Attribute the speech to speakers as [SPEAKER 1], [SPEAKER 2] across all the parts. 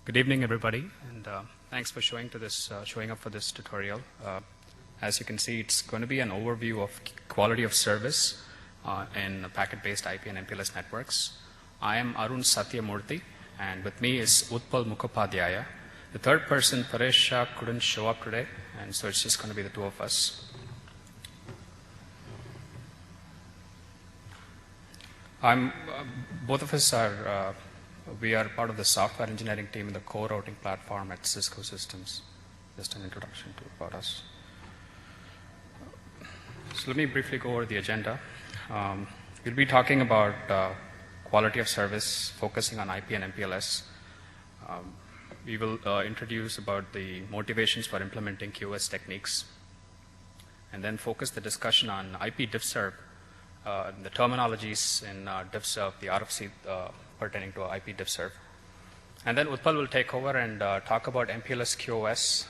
[SPEAKER 1] Good evening, everybody, and thanks for showing up for this tutorial. As you can see, it's going to be an overview of quality of service in packet-based IP and MPLS networks. I am Arun Sathiamurthi, and with me is Utpal Mukhopadhyaya. The third person, Paresh Shah, couldn't show up today, and so it's just going to be the two of us. Both of us are we are part of the software engineering team in the core routing platform at Cisco Systems. Just an introduction about us. So let me briefly go over the agenda. We'll be talking about quality of service, focusing on IP and MPLS. We will introduce about the motivations for implementing QoS techniques, and then focus the discussion on IP Diffserv, the terminologies in Diffserv, the RFC pertaining to IP Diffserv. And then Utpal will take over and talk about MPLS QoS,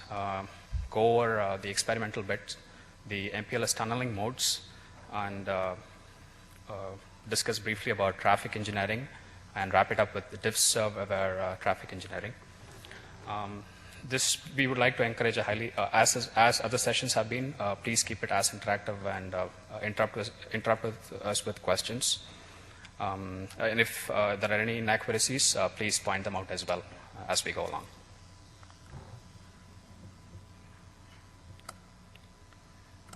[SPEAKER 1] go over the experimental bit, the MPLS tunneling modes, and discuss briefly about traffic engineering, and wrap it up with the Diffserv-Aware Traffic Engineering. This we would like to encourage a highly, as other sessions have been, please keep it as interactive and interrupt us with questions. And if there are any inaccuracies, please point them out as well as we go along.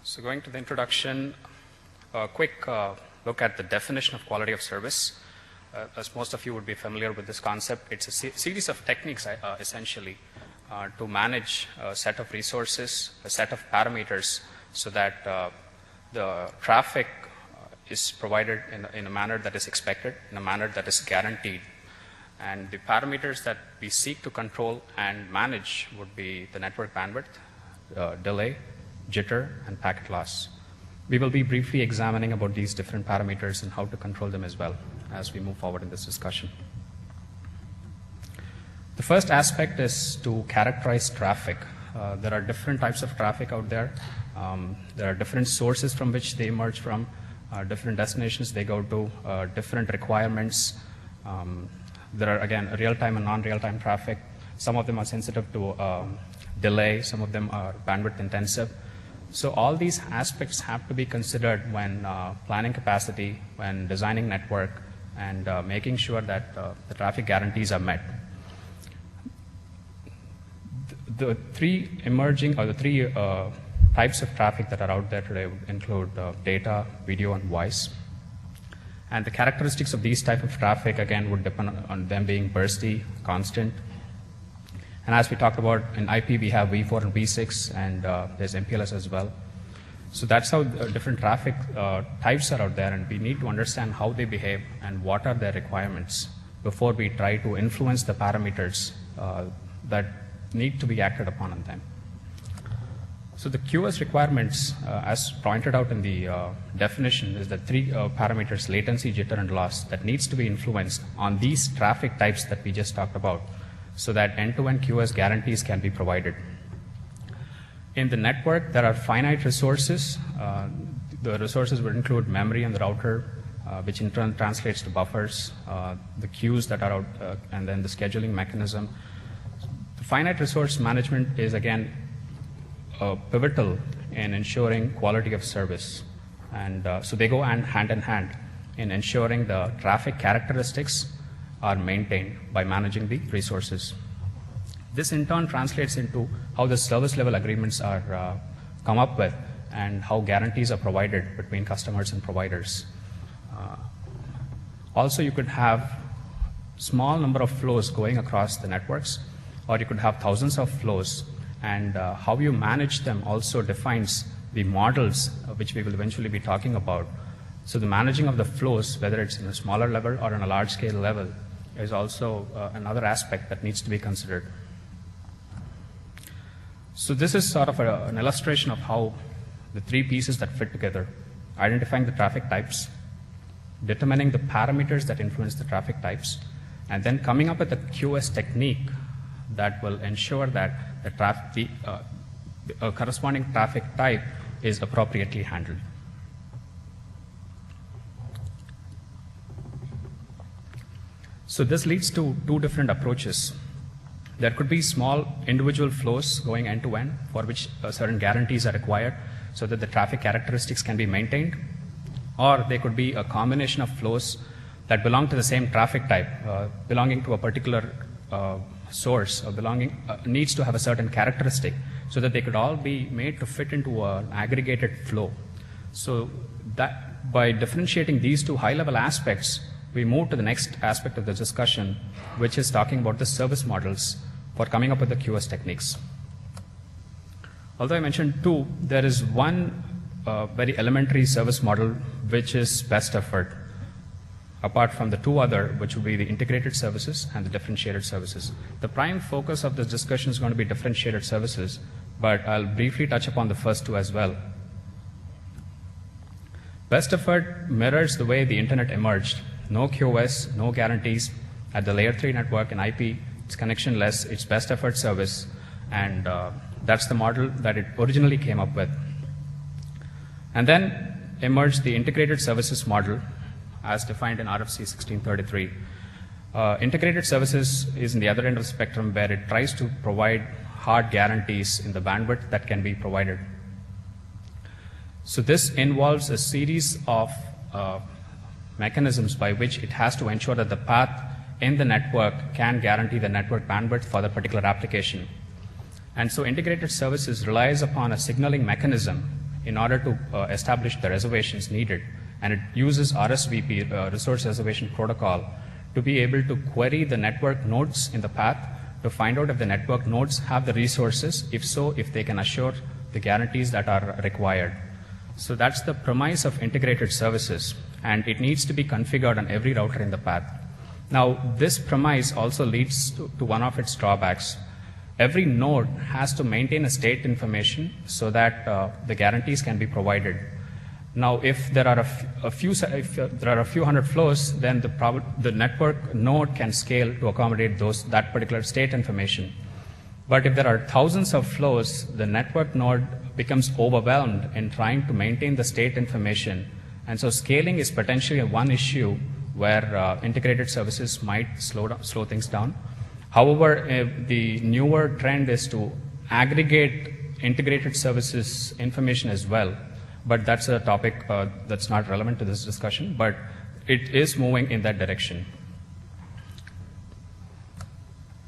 [SPEAKER 1] So going to the introduction, a quick look at the definition of quality of service. As most of you would be familiar with this concept, it's a series of techniques essentially to manage a set of resources, a set of parameters, so that the traffic is provided in a manner that is expected, in a manner that is guaranteed. And the parameters that we seek to control and manage would be the network bandwidth, delay, jitter, and packet loss. We will be briefly examining about these different parameters and how to control them as well as we move forward in this discussion. The first aspect is to characterize traffic. There are different types of traffic out there. There are different sources from which they emerge from, different destinations they go to, different requirements. There are, again, real-time and non-real-time traffic. Some of them are sensitive to delay. Some of them are bandwidth intensive. So all these aspects have to be considered when planning capacity, when designing network, and making sure that the traffic guarantees are met. The three types of traffic that are out there today would include data, video, and voice. And the characteristics of these type of traffic, again, would depend on them being bursty, constant. And as we talked about in IP, we have V4 and V6, and there's MPLS as well. So that's how different traffic types are out there, and we need to understand how they behave and what are their requirements before we try to influence the parameters that need to be acted upon on them. So the QoS requirements, as pointed out in the definition, is the three parameters, latency, jitter, and loss, that needs to be influenced on these traffic types that we just talked about, so that end-to-end QoS guarantees can be provided. In the network, there are finite resources. The resources would include memory and the router, which in turn translates to buffers, the queues that are out, and then the scheduling mechanism. The finite resource management is, again, pivotal in ensuring quality of service. And so they go hand in hand in ensuring the traffic characteristics are maintained by managing the resources. This in turn translates into how the service level agreements are come up with and how guarantees are provided between customers and providers. Also, you could have small number of flows going across the networks, or you could have thousands of flows, and how you manage them also defines the models which we will eventually be talking about. So the managing of the flows, whether it's in a smaller level or on a large scale level, is also another aspect that needs to be considered. So this is sort of an illustration of how the three pieces that fit together: identifying the traffic types, determining the parameters that influence the traffic types, and then coming up with a QoS technique that will ensure that the corresponding traffic type is appropriately handled. So this leads to two different approaches. There could be small individual flows going end to end for which certain guarantees are required so that the traffic characteristics can be maintained. Or they could be a combination of flows that belong to the same traffic type, belonging to a particular source, or needs to have a certain characteristic so that they could all be made to fit into an aggregated flow. So that by differentiating these two high-level aspects, we move to the next aspect of the discussion, which is talking about the service models for coming up with the QoS techniques. Although I mentioned two, there is one very elementary service model which is best effort, apart from the two other, which would be the integrated services and the differentiated services. The prime focus of this discussion is going to be differentiated services, but I'll briefly touch upon the first two as well. Best effort mirrors the way the internet emerged. No QoS, no guarantees. At the layer 3 network and IP, it's connectionless, it's best effort service, and that's the model that it originally came up with. And then emerged the integrated services model as defined in RFC 1633. Integrated services is in the other end of the spectrum where it tries to provide hard guarantees in the bandwidth that can be provided. So this involves a series of mechanisms by which it has to ensure that the path in the network can guarantee the network bandwidth for the particular application. And so integrated services relies upon a signaling mechanism in order to establish the reservations needed. And it uses RSVP, Resource Reservation Protocol, to be able to query the network nodes in the path to find out if the network nodes have the resources, if so, if they can assure the guarantees that are required. So that's the premise of integrated services, and it needs to be configured on every router in the path. Now, this premise also leads to one of its drawbacks. Every node has to maintain a state information so that the guarantees can be provided. Now, if there are a few hundred flows, then the network node can scale to accommodate that particular state information. But if there are thousands of flows, the network node becomes overwhelmed in trying to maintain the state information. And so scaling is potentially one issue where integrated services might slow things down. However, the newer trend is to aggregate integrated services information as well. But that's a topic that's not relevant to this discussion, but it is moving in that direction.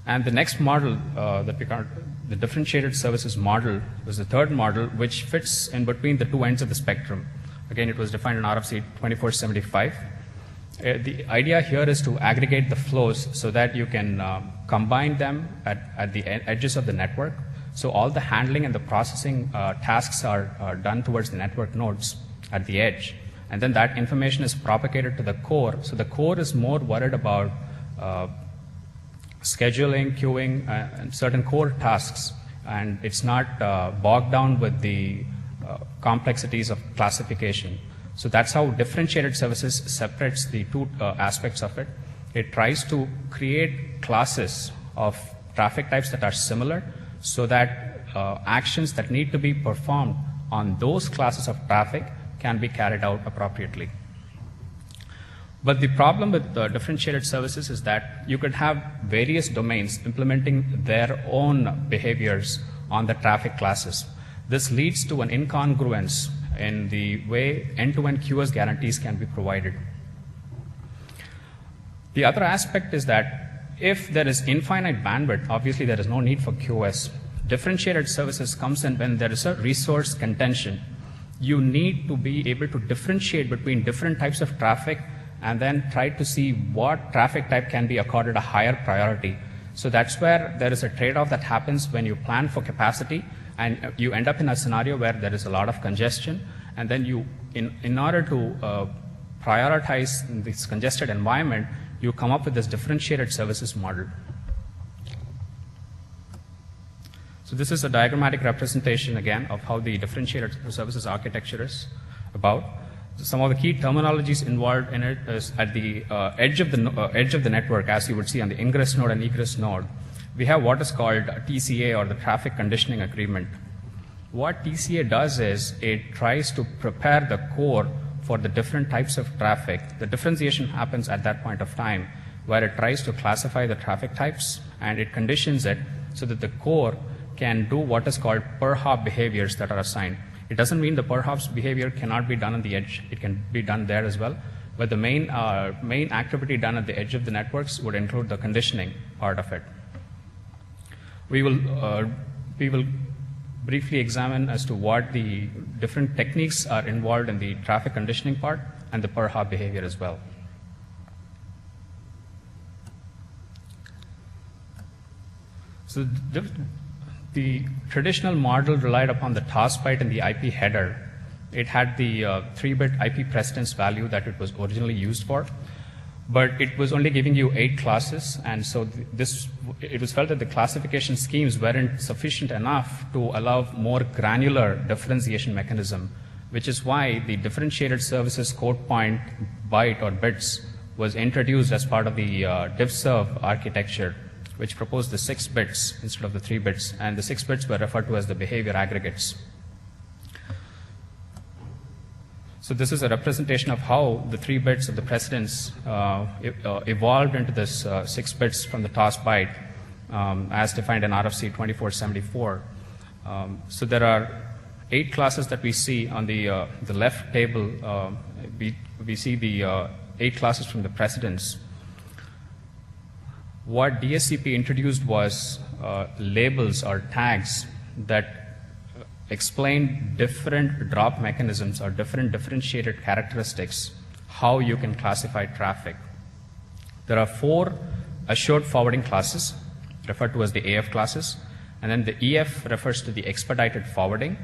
[SPEAKER 1] And the next model that we call the differentiated services model was the third model, which fits in between the two ends of the spectrum. Again, it was defined in RFC 2475. The idea here is to aggregate the flows so that you can combine them at the edges of the network. So all the handling and the processing tasks are done towards the network nodes at the edge. And then that information is propagated to the core. So the core is more worried about scheduling, queuing, and certain core tasks. And it's not bogged down with the complexities of classification. So that's how differentiated services separates the two aspects of it. It tries to create classes of traffic types that are similar so that actions that need to be performed on those classes of traffic can be carried out appropriately. But the problem with differentiated services is that you could have various domains implementing their own behaviors on the traffic classes. This leads to an incongruence in the way end-to-end QoS guarantees can be provided. The other aspect is that if there is infinite bandwidth, obviously there is no need for QoS. Differentiated services comes in when there is a resource contention. You need to be able to differentiate between different types of traffic and then try to see what traffic type can be accorded a higher priority. So that's where there is a trade-off that happens when you plan for capacity and you end up in a scenario where there is a lot of congestion, and then you, in order to prioritize this congested environment, you come up with this differentiated services model. So this is a diagrammatic representation again of how the differentiated services architecture is about. Some of the key terminologies involved in it is at the edge of the network, as you would see on the ingress node and egress node. We have what is called TCA, or the Traffic Conditioning Agreement. What TCA does is it tries to prepare the core for the different types of traffic. The differentiation happens at that point of time, where it tries to classify the traffic types and it conditions it so that the core can do what is called per hop behaviors that are assigned. It doesn't mean the per hops behavior cannot be done on the edge. It can be done there as well. But the main activity done at the edge of the networks would include the conditioning part of it. We will briefly examine as to what the different techniques are involved in the traffic conditioning part and the per hop behavior as well. So the traditional model relied upon the task byte and the IP header. It had the 3-bit IP precedence value that it was originally used for, but it was only giving you 8 classes, and so it was felt that the classification schemes weren't sufficient enough to allow more granular differentiation mechanism, which is why the differentiated services code point byte or bits was introduced as part of the Diffserv architecture, which proposed the 6 bits instead of the 3 bits, and the 6 bits were referred to as the behavior aggregates. So this is a representation of how the 3 bits of the precedence evolved into this 6 bits from the task byte as defined in RFC 2474. So there are 8 classes that we see on the left table. We see the 8 classes from the precedence. What DSCP introduced was labels or tags that explain different drop mechanisms or different differentiated characteristics, how you can classify traffic. There are 4 assured forwarding classes, referred to as the AF classes, and then the EF refers to the expedited forwarding,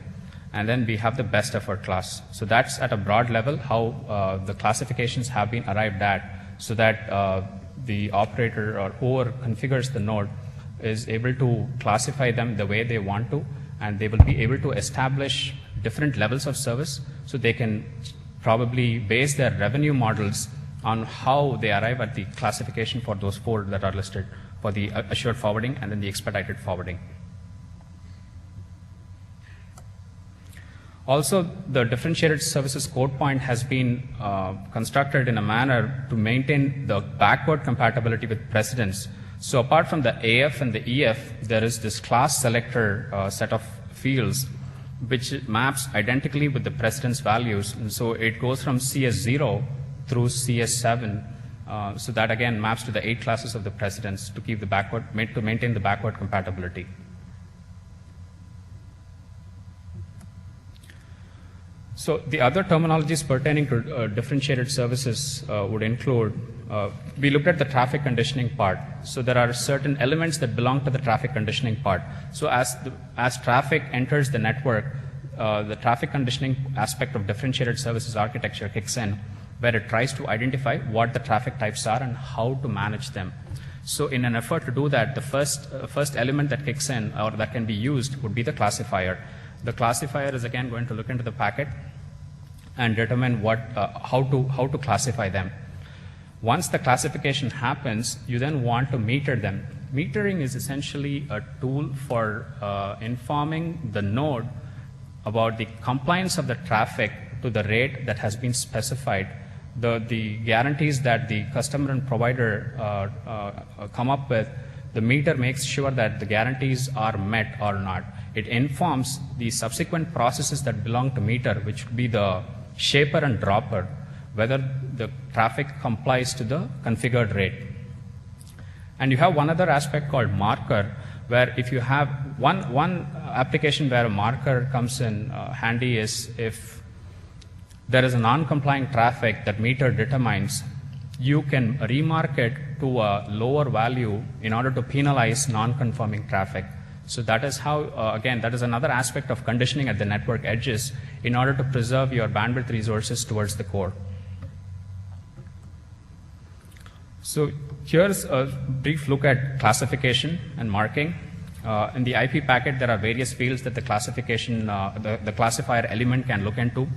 [SPEAKER 1] and then we have the best effort class. So that's at a broad level how the classifications have been arrived at, so that the operator or whoever configures the node is able to classify them the way they want to, and they will be able to establish different levels of service, so they can probably base their revenue models on how they arrive at the classification for those 4 that are listed for the assured forwarding and then the expedited forwarding. Also, the differentiated services code point has been constructed in a manner to maintain the backward compatibility with precedence. So apart from the AF and the EF, there is this class selector set of fields which maps identically with the precedence values. And so it goes from CS0 through CS7. So that again maps to the 8 classes of the precedence to keep the to maintain the backward compatibility. So the other terminologies pertaining to differentiated services would include, we looked at the traffic conditioning part. So there are certain elements that belong to the traffic conditioning part. So as traffic enters the network, the traffic conditioning aspect of differentiated services architecture kicks in, where it tries to identify what the traffic types are and how to manage them. So in an effort to do that, the first element that kicks in or that can be used would be the classifier. The classifier is again going to look into the packet and determine how to classify them. Once the classification happens, you then want to meter them. Metering is essentially a tool for informing the node about the compliance of the traffic to the rate that has been specified. The guarantees that the customer and provider come up with, the meter makes sure that the guarantees are met or not. It informs the subsequent processes that belong to meter, which would be the shaper and dropper, whether the traffic complies to the configured rate. And you have one other aspect called marker, where if you have one application where a marker comes in handy is if there is a non-compliant traffic that meter determines, you can remark it to a lower value in order to penalize non-conforming traffic. So that is how, again, that is another aspect of conditioning at the network edges in order to preserve your bandwidth resources towards the core. So here's a brief look at classification and marking. In the IP packet, there are various fields that the classification, the classifier element can look into.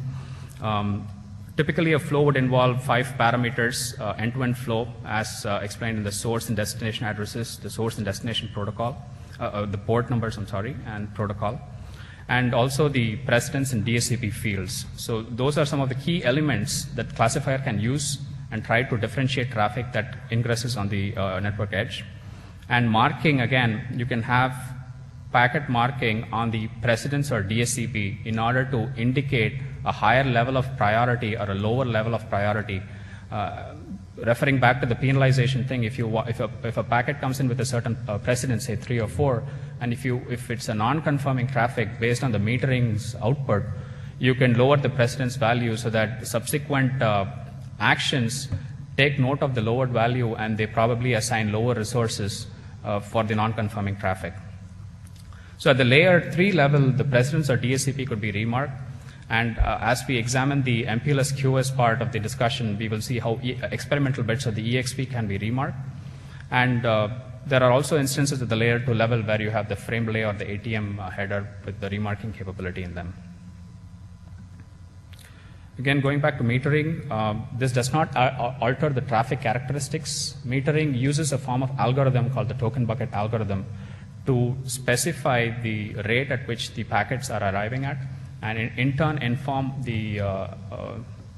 [SPEAKER 1] Typically, a flow would involve 5 parameters, end-to-end flow, as explained in the source and destination addresses, the source and destination protocol. The port numbers, and protocol, and also the precedence and DSCP fields. So those are some of the key elements that classifier can use and try to differentiate traffic that ingresses on the network edge. And marking, again, you can have packet marking on the precedence or DSCP in order to indicate a higher level of priority or a lower level of priority. Referring back to the penalization thing, if a packet comes in with a certain precedence, say 3 or 4, and if it's a non-conforming traffic based on the metering's output, you can lower the precedence value so that subsequent actions take note of the lowered value and they probably assign lower resources for the non-conforming traffic. So at the layer 3 level, the precedence or DSCP could be remarked. And as we examine the MPLS QoS part of the discussion, we will see how experimental bits of the EXP can be remarked. And there are also instances at the layer 2 level where you have the frame relay or the ATM header with the remarking capability in them. Again, going back to metering, this does not alter the traffic characteristics. Metering uses a form of algorithm called the token bucket algorithm to specify the rate at which the packets are arriving at, and in turn inform the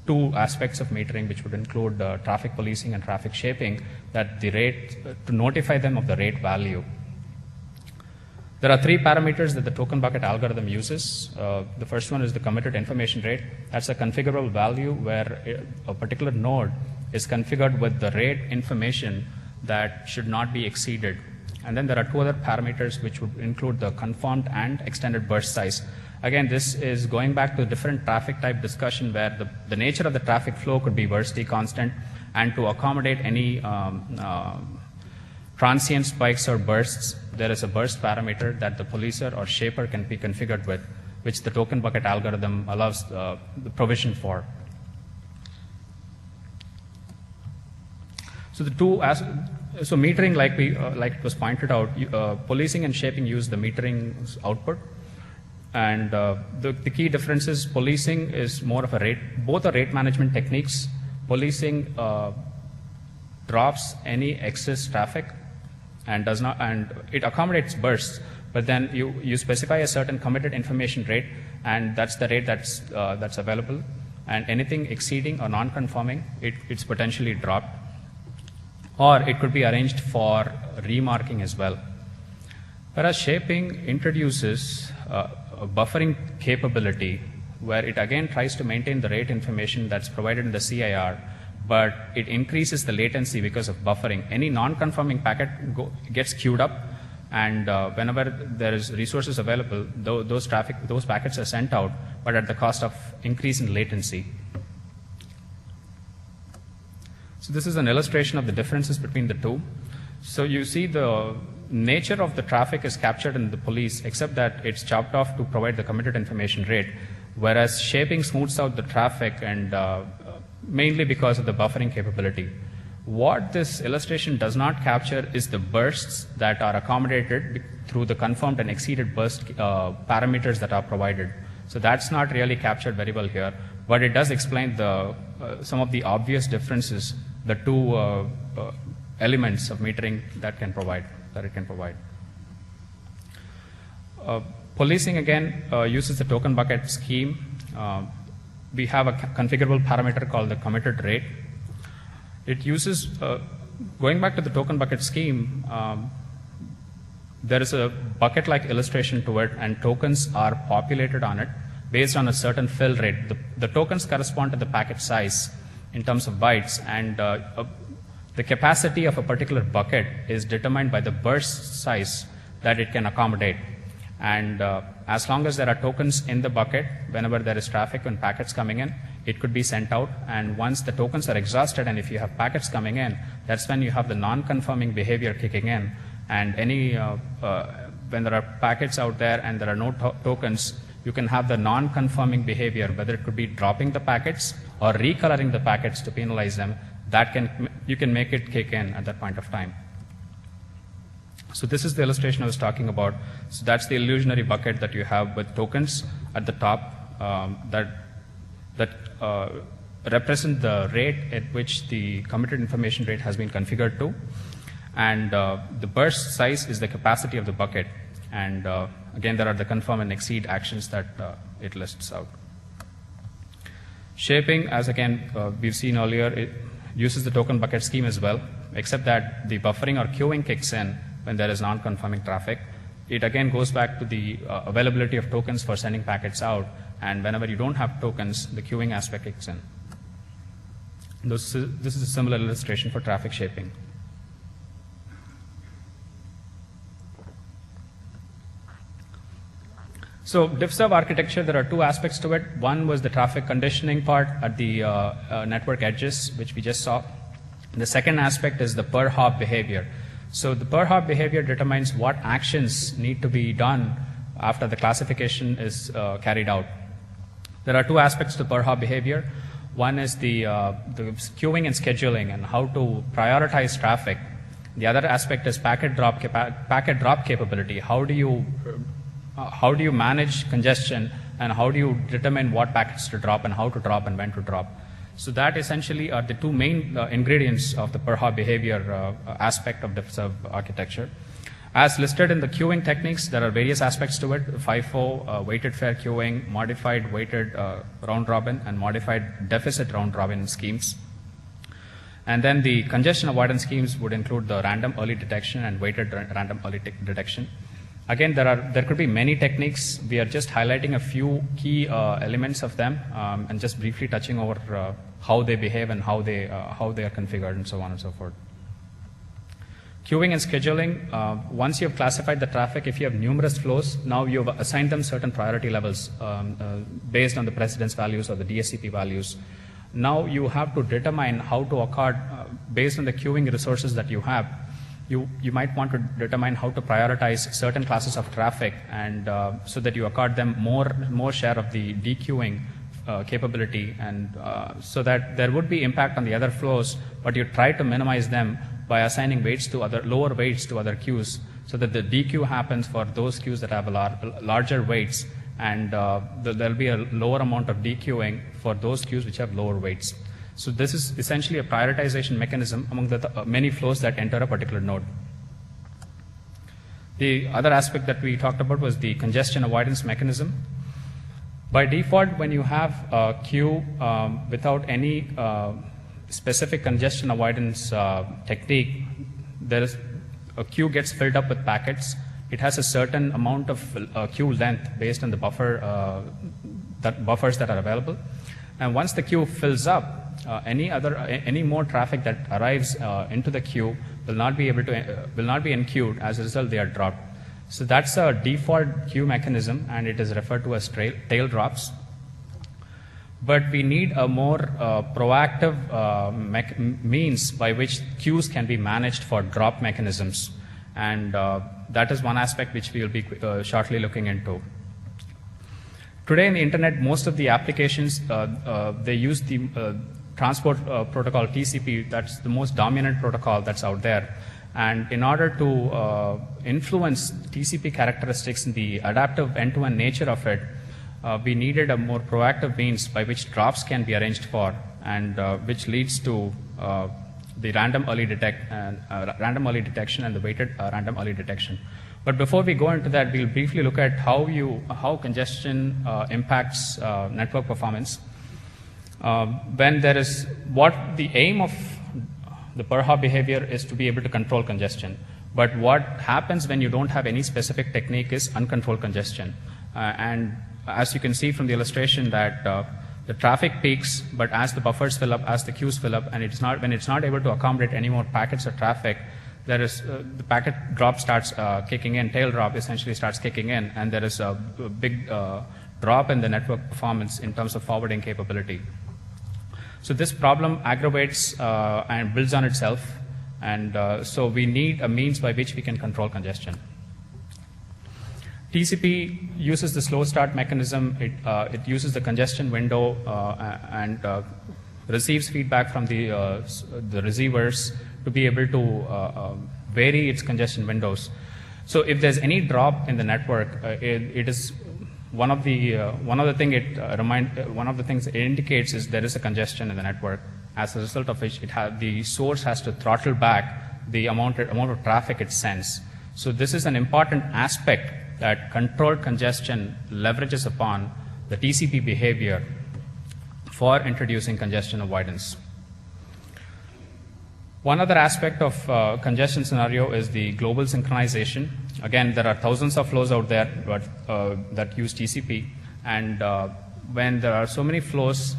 [SPEAKER 1] two aspects of metering, which would include traffic policing and traffic shaping, that the rate, to notify them of the rate value. There are 3 parameters that the token bucket algorithm uses. The first one is the committed information rate. That's a configurable value where a particular node is configured with the rate information that should not be exceeded. And then there are 2 other parameters which would include the conformed and extended burst size. Again, this is going back to a different traffic type discussion where the nature of the traffic flow could be bursty constant, and to accommodate any transient spikes or bursts, there is a burst parameter that the policer or shaper can be configured with, which the token bucket algorithm allows the provision for. So so metering, like it was pointed out, policing and shaping use the metering output. And the key difference is policing is more of a rate, both are rate management techniques. Policing drops any excess traffic and does not, and it accommodates bursts, but then you specify a certain committed information rate, and that's the rate that's available, and anything exceeding or non-conforming, it's potentially dropped, or it could be arranged for remarking as well. Whereas shaping introduces a buffering capability where it again tries to maintain the rate information that's provided in the CIR, but it increases the latency because of buffering. Any non-conforming packet gets queued up, and whenever there is resources available, those packets are sent out, but at the cost of increase in latency. So this is an illustration of the differences between the two. So you see the nature of the traffic is captured in the police, except that it's chopped off to provide the committed information rate, whereas shaping smooths out the traffic, and mainly because of the buffering capability. What this illustration does not capture is the bursts that are accommodated through the confirmed and exceeded burst parameters that are provided. So that's not really captured very well here, but it does explain some of the obvious differences, the two elements of metering that it can provide. Policing again uses the token bucket scheme. We have a configurable parameter called the committed rate. It uses, going back to the token bucket scheme, there is a bucket-like illustration to it, and tokens are populated on it based on a certain fill rate. The tokens correspond to the packet size in terms of bytes, and the capacity of a particular bucket is determined by the burst size that it can accommodate. And as long as there are tokens in the bucket, whenever there is traffic and packets coming in, it could be sent out. And once the tokens are exhausted, and if you have packets coming in, that's when you have the non-conforming behavior kicking in. And when there are packets out there and there are no tokens, you can have the non-conforming behavior, whether it could be dropping the packets or recoloring the packets to penalize them. You can make it kick in at that point of time. So this is the illustration I was talking about. So that's the illusionary bucket that you have with tokens at the top that represent the rate at which the committed information rate has been configured to. And the burst size is the capacity of the bucket. And again, there are the confirm and exceed actions that it lists out. Shaping, as again we've seen earlier, it uses the token bucket scheme as well, except that the buffering or queuing kicks in when there is non-conforming traffic. It again goes back to the availability of tokens for sending packets out, and whenever you don't have tokens, the queuing aspect kicks in. This is a similar illustration for traffic shaping. So Diffserv architecture, there are two aspects to it. One was the traffic conditioning part at the network edges, which we just saw. The second aspect is the per hop behavior. So the per hop behavior determines what actions need to be done after the classification is carried out. There are two aspects to per hop behavior. One is the queuing and scheduling and how to prioritize traffic. The other aspect is packet drop capability. How do you manage congestion, and how do you determine what packets to drop and how to drop and when to drop? So that essentially are the two main ingredients of the per hop behavior aspect of Diffserv architecture. As listed in the queuing techniques, there are various aspects to it: FIFO, weighted fair queuing, modified weighted round robin, and modified deficit round robin schemes. And then the congestion avoidance schemes would include the random early detection and weighted random early detection. Again, there could be many techniques. We are just highlighting a few key elements of them and just briefly touching over how they behave and how they are configured and so on and so forth. Queuing and scheduling, once you have classified the traffic, if you have numerous flows, now you have assigned them certain priority levels based on the precedence values or the DSCP values. Now you have to determine how to accord, based on the queuing resources that you have, you might want to determine how to prioritize certain classes of traffic, and so that you accord them more share of the dequeuing capability, and so that there would be impact on the other flows, but you try to minimize them by assigning weights to lower weights to other queues, so that the dequeue happens for those queues that have larger weights, and there'll be a lower amount of dequeuing for those queues which have lower weights. So this is essentially a prioritization mechanism among the many flows that enter a particular node. The other aspect that we talked about was the congestion avoidance mechanism. By default, when you have a queue without any specific congestion avoidance technique, a queue gets filled up with packets. It has a certain amount of queue length based on the buffers that are available. And once the queue fills up, any more traffic that arrives into the queue will not be enqueued. As a result, they are dropped. So that's a default queue mechanism, and it is referred to as tail drops. But we need a more proactive means by which queues can be managed for drop mechanisms, and that is one aspect which we will be shortly looking into. Today in the internet, most of the applications, they use the transport protocol TCP. That's the most dominant protocol that's out there. And in order to influence TCP characteristics and the adaptive end-to-end nature of it, we needed a more proactive means by which drops can be arranged for, and which leads to the random early detection and the weighted random early detection. But before we go into that, we'll briefly look at how congestion impacts network performance. When there is the aim of the per hop behavior is to be able to control congestion. But what happens when you don't have any specific technique is uncontrolled congestion. And as you can see from the illustration, that the traffic peaks, but as the buffers fill up, as the queues fill up, and when it's not able to accommodate any more packets of traffic, there is the packet drop starts kicking in, tail drop essentially starts kicking in, and there is a big drop in the network performance in terms of forwarding capability. So this problem aggravates and builds on itself, and so we need a means by which we can control congestion. TCP uses the slow start mechanism. It uses the congestion window and receives feedback from the receivers to be able to vary its congestion windows. So if there's any drop in the network, it is one of the things it indicates is there is a congestion in the network. As a result of which, the source has to throttle back the amount of traffic it sends. So this is an important aspect that controlled congestion leverages upon the TCP behavior for introducing congestion avoidance. One other aspect of congestion scenario is the global synchronization. Again, there are thousands of flows out there that use TCP, and when there are so many flows,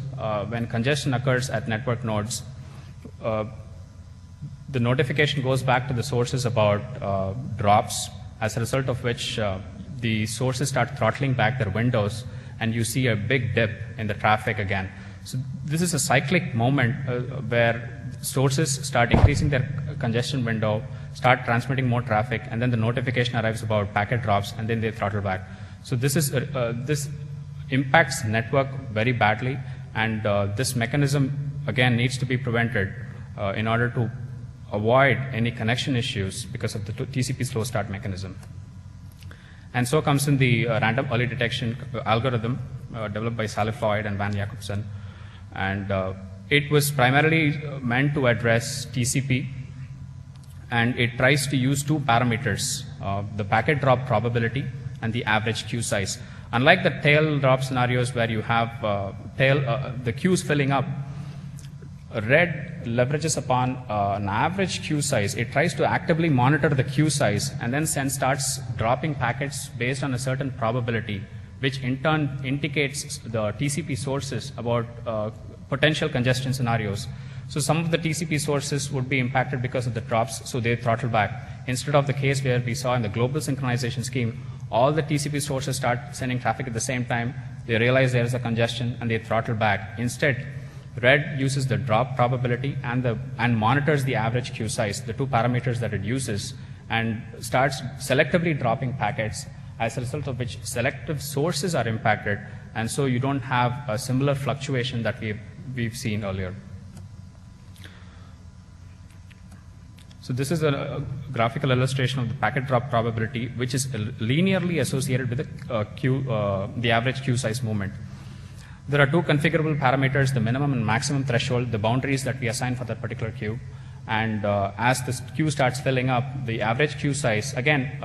[SPEAKER 1] when congestion occurs at network nodes, the notification goes back to the sources about drops, as a result of which the sources start throttling back their windows, and you see a big dip in the traffic again. So this is a cyclic moment where sources start increasing their congestion window, start transmitting more traffic, and then the notification arrives about packet drops, and then they throttle back. So this impacts network very badly, and this mechanism again needs to be prevented in order to avoid any connection issues because of the TCP slow start mechanism. And so comes in the random early detection algorithm developed by Salif Lloyd and Van Jacobson. And it was primarily meant to address TCP, and it tries to use two parameters, the packet drop probability and the average queue size. Unlike the tail drop scenarios where you have the queues filling up, RED leverages upon an average queue size. It tries to actively monitor the queue size and then starts dropping packets based on a certain probability, which in turn indicates the TCP sources about potential congestion scenarios. So some of the TCP sources would be impacted because of the drops, so they throttle back. Instead of the case where we saw in the global synchronization scheme, all the TCP sources start sending traffic at the same time, they realize there is a congestion and they throttle back. Instead, RED uses the drop probability and monitors the average queue size, the two parameters that it uses, and starts selectively dropping packets, as a result of which selective sources are impacted, and so you don't have a similar fluctuation that we've seen earlier. So this is a graphical illustration of the packet drop probability, which is linearly associated with the average queue size movement. There are two configurable parameters, the minimum and maximum threshold, the boundaries that we assign for that particular queue. And as the queue starts filling up, the average queue size, again,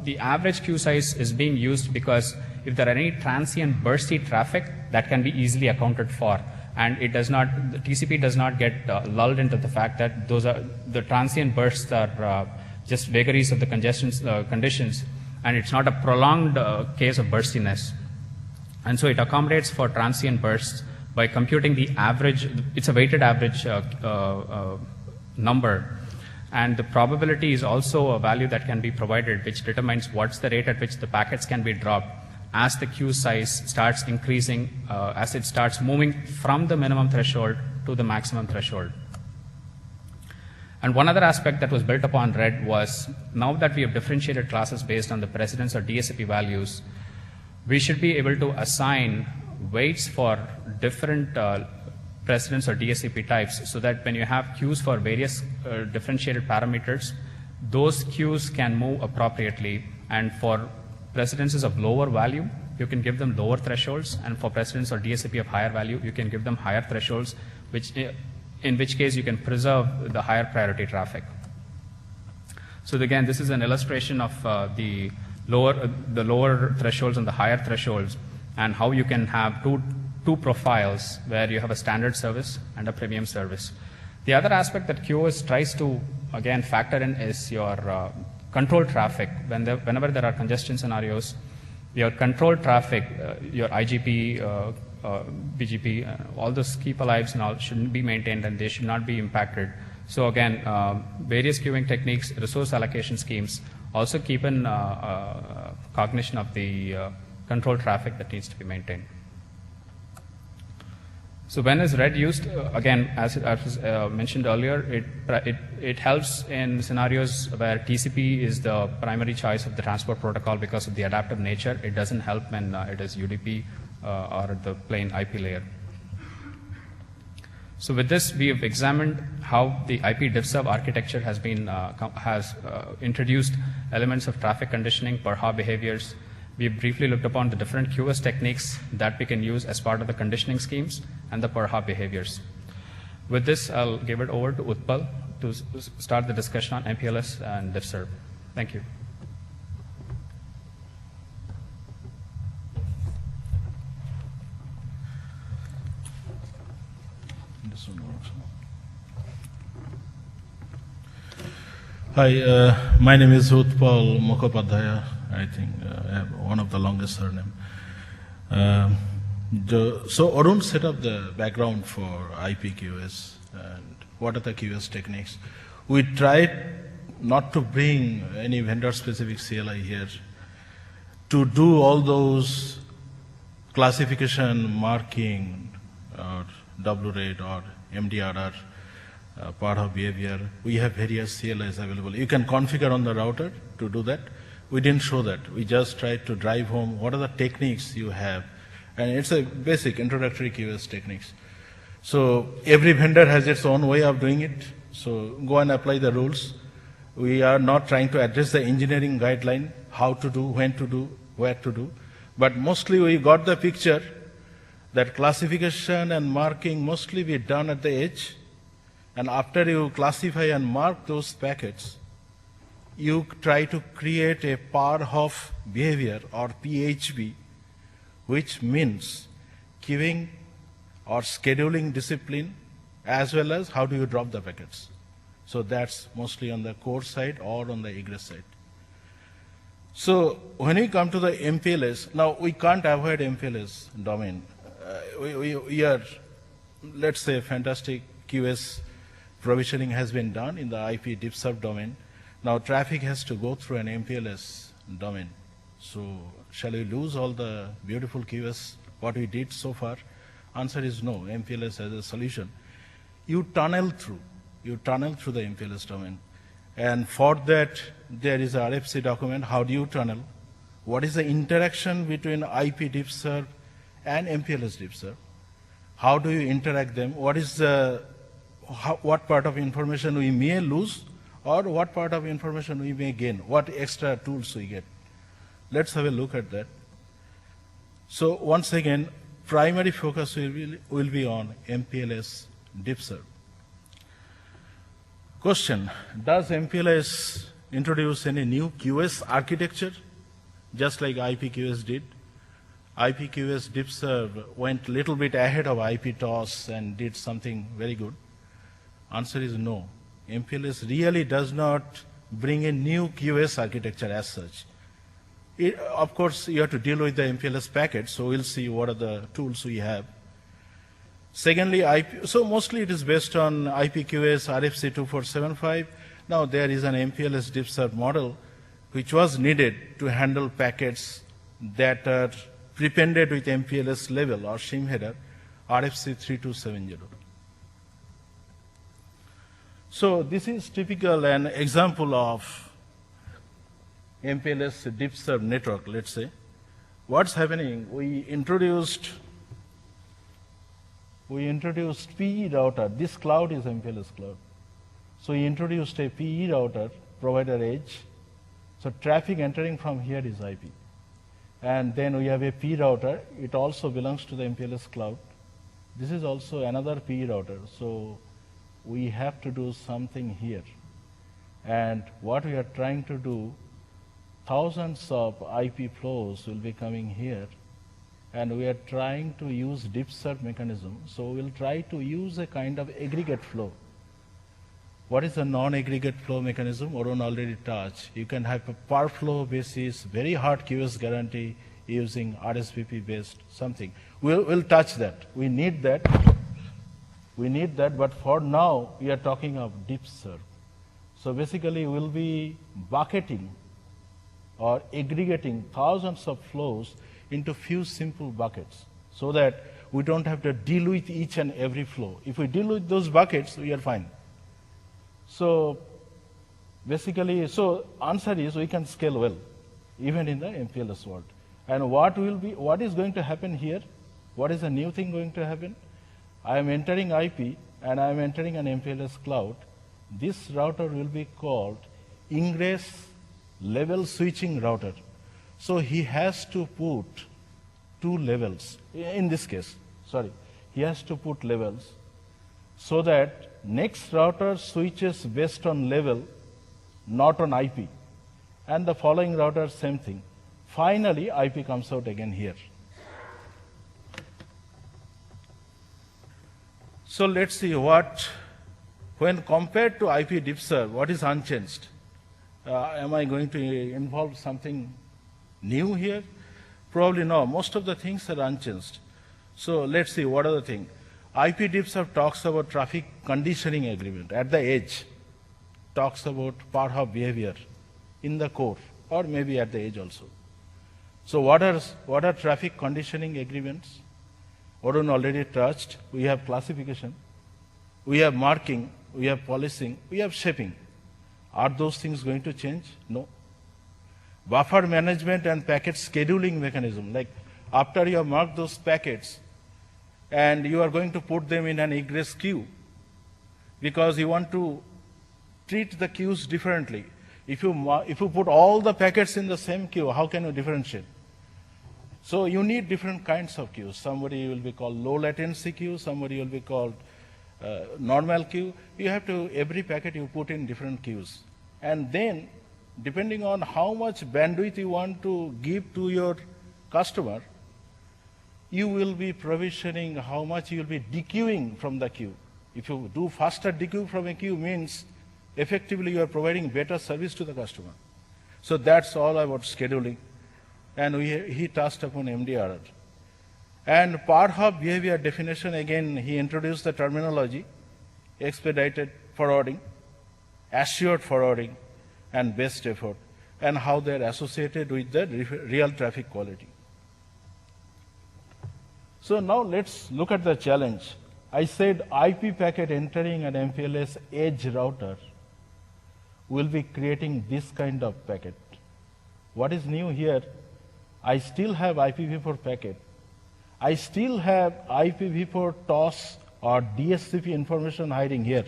[SPEAKER 1] the average queue size is being used because if there are any transient bursty traffic, that can be easily accounted for. And it does not, the TCP does not get lulled into the fact that the transient bursts are just vagaries of the congestion conditions, and it's not a prolonged case of burstiness. And so it accommodates for transient bursts by computing the average. It's a weighted average number. And the probability is also a value that can be provided, which determines what's the rate at which the packets can be dropped as the queue size starts increasing, as it starts moving from the minimum threshold to the maximum threshold. And one other aspect that was built upon RED was, now that we have differentiated classes based on the precedence or DSCP values, we should be able to assign weights for different precedence or DSCP types, so that when you have queues for various differentiated parameters, those queues can move appropriately. And for precedences of lower value, you can give them lower thresholds, and for precedence or DSCP of higher value, you can give them higher thresholds, in which case you can preserve the higher priority traffic. So again, this is an illustration of the lower thresholds and the higher thresholds, and how you can have two profiles where you have a standard service and a premium service. The other aspect that QoS tries to again factor in is your control traffic. Whenever there are congestion scenarios, your control traffic, your IGP, BGP, all those keep alives and all shouldn't be maintained, and they should not be impacted. So again, various queuing techniques, resource allocation schemes also keep in cognition of the control traffic that needs to be maintained. So when is RED used? Again, as was mentioned earlier, it helps in scenarios where TCP is the primary choice of the transport protocol because of the adaptive nature. It doesn't help when it is UDP or the plain IP layer. So with this, we have examined how the IP Diffserv architecture has introduced elements of traffic conditioning, per hop behaviors. We briefly looked upon the different QoS techniques that we can use as part of the conditioning schemes and the per hop behaviors. With this, I'll give it over to Utpal to start the discussion on MPLS and Diffserv. Thank you.
[SPEAKER 2] Hi, my name is Utpal Mukhopadhyaya. I think I have one of the longest surname. So Arun set up the background for IP QoS and what are the QoS techniques. We tried not to bring any vendor-specific CLI here to do all those classification, marking, or WRED or MDRR part of behavior. We have various CLIs available. You can configure on the router to do that. We didn't show that. We just tried to drive home what are the techniques you have. And it's a basic introductory QoS techniques. So every vendor has its own way of doing it. So go and apply the rules. We are not trying to address the engineering guideline, how to do, when to do, where to do. But mostly we got the picture that classification and marking mostly be done at the edge. And after you classify and mark those packets, you try to create a path of behavior or PHB, which means queuing or scheduling discipline as well as how do you drop the packets. So that's mostly on the core side or on the egress side. So when we come to the MPLS, now we can't avoid MPLS domain. We are, let's say, fantastic QoS provisioning has been done in the IP Diffserv domain. Now traffic has to go through an MPLS domain. So shall we lose all the beautiful QoS, what we did so far? Answer is no, MPLS has a solution. You tunnel through the MPLS domain. And for that, there is a RFC document. How do you tunnel? What is the interaction between IP Diffserv and MPLS Diffserv? How do you interact them? What is the what part of information we may lose or what part of information we may gain, what extra tools we get. Let's have a look at that. So once again, primary focus will be on MPLS Diffserv. Question, does MPLS introduce any new QoS architecture, just like IP QoS did? IP QoS Diffserv went a little bit ahead of IP TOS and did something very good. Answer is no. MPLS really does not bring a new QoS architecture as such. Of course, you have to deal with the MPLS packet, so we'll see what are the tools we have. Secondly, so mostly it is based on IP QoS RFC 2475. Now there is an MPLS Diffserv model which was needed to handle packets that are prepended with MPLS level or shim header RFC 3270. So this is typical an example of MPLS Diffserv network, let's say. What's happening? We introduced PE router. This cloud is MPLS cloud. So we introduced a PE router, provider edge. So traffic entering from here is IP. And then we have a P router. It also belongs to the MPLS cloud. This is also another PE router. So we have to do something here. And what we are trying to do, thousands of IP flows will be coming here. And we are trying to use Diffserv mechanism. So we'll try to use a kind of aggregate flow. What is a non-aggregate flow mechanism? Arun already touched. You can have a per flow basis, very hard QoS guarantee using RSVP based something. We'll touch that. We need that. But for now, we are talking of Diffserv. So basically, we'll be bucketing or aggregating thousands of flows into few simple buckets so that we don't have to deal with each and every flow. If we deal with those buckets, we are fine. So basically, so answer is we can scale well, even in the MPLS world. And what is going to happen here? What is the new thing going to happen? I am entering IP and I am entering an MPLS cloud. This router will be called ingress level switching router. So he has to put two levels. In this case, he has to put levels so that next router switches based on level, not on IP. And the following router, same thing. Finally, IP comes out again here. So let's see when compared to IP Diffserv, what is unchanged? Am I going to involve something new here? Probably no. Most of the things are unchanged. So let's see, what are the things? IP Diffserv talks about traffic conditioning agreement at the edge, talks about part of behavior in the core, or maybe at the edge also. So what are traffic conditioning agreements? Arun already touched. We have classification, we have marking, we have policing, we have shaping. Are those things going to change? No. Buffer management and packet scheduling mechanism, like after you have marked those packets and you are going to put them in an egress queue because you want to treat the queues differently. If you put all the packets in the same queue, how can you differentiate? So you need different kinds of queues. Somebody will be called low latency queue, somebody will be called normal queue. You have to, every packet you put in different queues. And then, depending on how much bandwidth you want to give to your customer, you will be provisioning how much you will be dequeuing from the queue. If you do faster dequeue from a queue, means effectively you are providing better service to the customer. So that's all about scheduling. And he touched upon MDR. And part of behavior definition, again, he introduced the terminology, expedited forwarding, assured forwarding, and best effort, and how they're associated with the real traffic quality. So now let's look at the challenge. I said IP packet entering an MPLS edge router will be creating this kind of packet. What is new here? I still have IPv4 packet. I still have IPv4 TOS or DSCP information hiding here.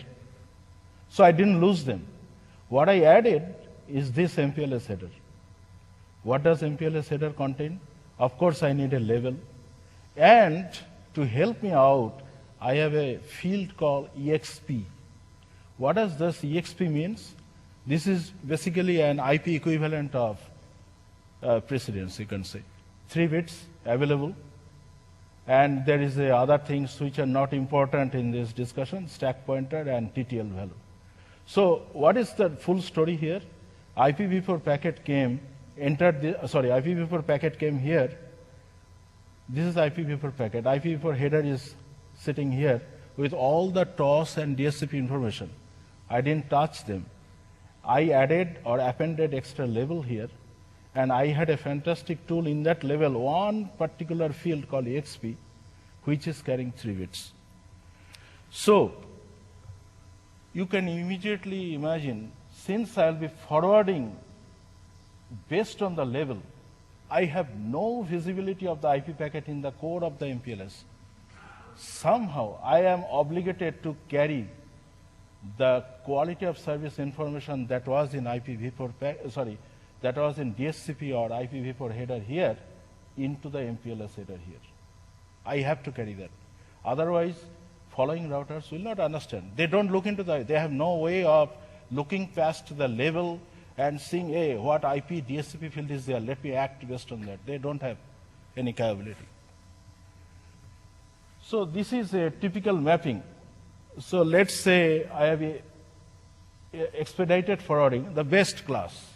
[SPEAKER 2] So I didn't lose them. What I added is this MPLS header. What does MPLS header contain? Of course, I need a label. And to help me out, I have a field called EXP. What does this EXP means? This is basically an IP equivalent of precedence, you can say. 3 bits available. And there is other things which are not important in this discussion, stack pointer and TTL value. So what is the full story here? IPv4 packet came, IPv4 packet came here. This is IPv4 packet. IPv4 header is sitting here with all the TOS and DSCP information. I didn't touch them. I added or appended extra label here, and I had a fantastic tool in that level, one particular field called EXP, which is carrying 3 bits. So you can immediately imagine, since I'll be forwarding based on the level, I have no visibility of the IP packet in the core of the MPLS. Somehow I am obligated to carry the quality of service information that was in that was in DSCP or IPv4 header here into the MPLS header here. I have to carry that. Otherwise, following routers will not understand. They don't look into they have no way of looking past the level and seeing, hey, what IP DSCP field is there, let me act based on that. They don't have any capability. So this is a typical mapping. So let's say I have a expedited forwarding, the best class.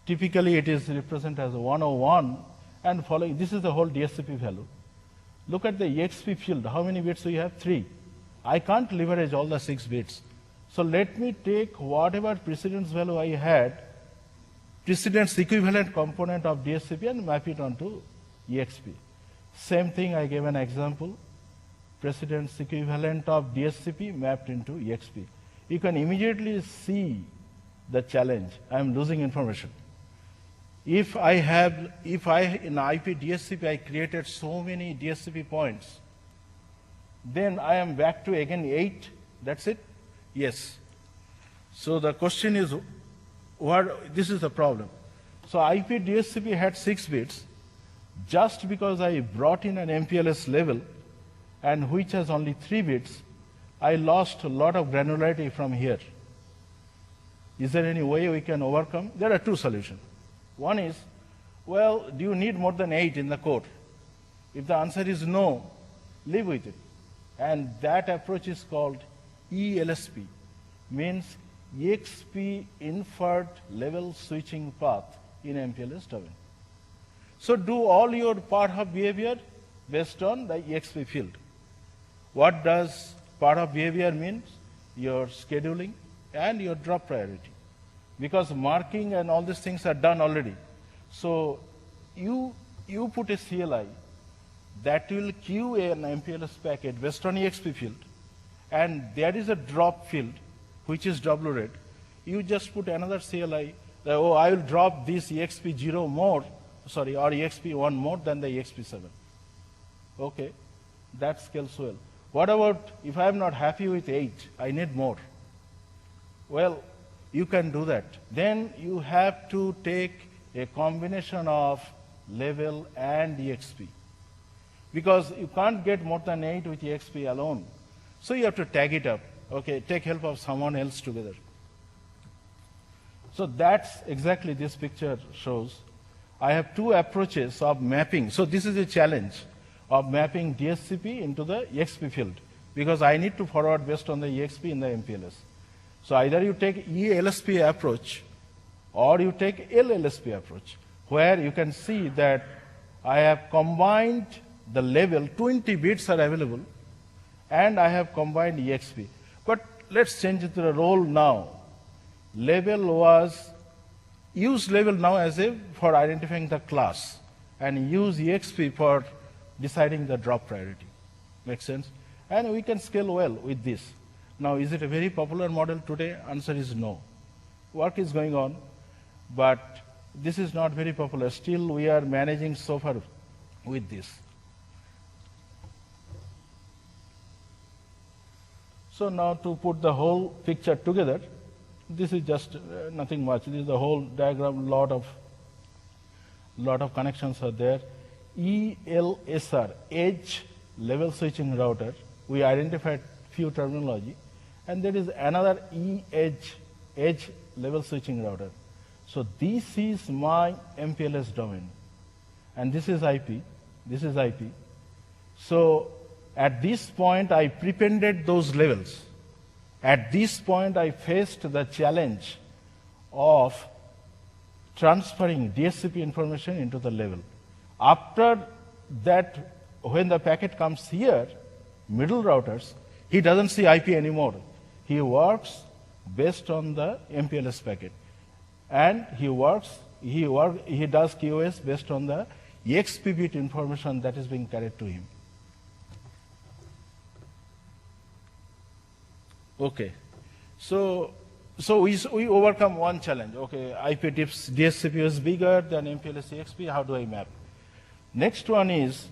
[SPEAKER 2] Typically it is represented as a 101 and following, this is the whole DSCP value. Look at the EXP field, how many bits we have? 3. I can't leverage all the 6 bits. So let me take whatever precedence value I had, precedence equivalent component of DSCP and map it onto EXP. Same thing, I gave an example, precedence equivalent of DSCP mapped into EXP. You can immediately see the challenge. I am losing information. If in IP DSCP I created so many DSCP points, then I am back to again 8, that's it? Yes. So the question is, this is the problem. So IP DSCP had 6 bits, just because I brought in an MPLS level, and which has only 3 bits, I lost a lot of granularity from here. Is there any way we can overcome? There are 2 solutions. One is, well, do you need more than 8 in the code? If the answer is no, live with it. And that approach is called ELSP, means EXP inferred level switching path in MPLS domain. So do all your part of behavior based on the EXP field. What does part of behavior mean? Your scheduling and your drop priority. Because marking and all these things are done already. So you put a CLI that will queue an MPLS packet based on EXP field, and there is a drop field which is WRED. You just put another CLI that, oh, I will drop this EXP 0 more, sorry, or EXP 1 more than the EXP 7. Okay, that scales well. What about if I am not happy with 8, I need more? Well, you can do that. Then you have to take a combination of level and EXP. Because you can't get more than 8 with EXP alone. So you have to tag it up. Okay, take help of someone else together. So that's exactly this picture shows. I have two approaches of mapping. So this is a challenge of mapping DSCP into the EXP field, because I need to forward based on the EXP in the MPLS. So either you take ELSP approach or you take LLSP approach, where you can see that I have combined the level, 20 bits are available, and I have combined EXP. But let's change it to the role now. Level was, use level now as a for identifying the class, and use EXP for deciding the drop priority. Makes sense? And we can scale well with this. Now, is it a very popular model today? Answer is no. Work is going on, but this is not very popular. Still, we are managing so far with this. So now to put the whole picture together, this is just nothing much. This is the whole diagram. Lot of connections are there. ELSR, edge level switching router. We identified few terminology, and there is another edge level switching router. So this is my MPLS domain, and this is IP. This is IP. So at this point, I prepended those levels. At this point, I faced the challenge of transferring DSCP information into the level. After that, when the packet comes here, middle routers, he doesn't see IP anymore. He works based on the MPLS packet. And he does QoS based on the EXP bit information that is being carried to him. Okay, so we overcome one challenge. Okay, IP tips DSCP is bigger than MPLS EXP. How do I map? Next one is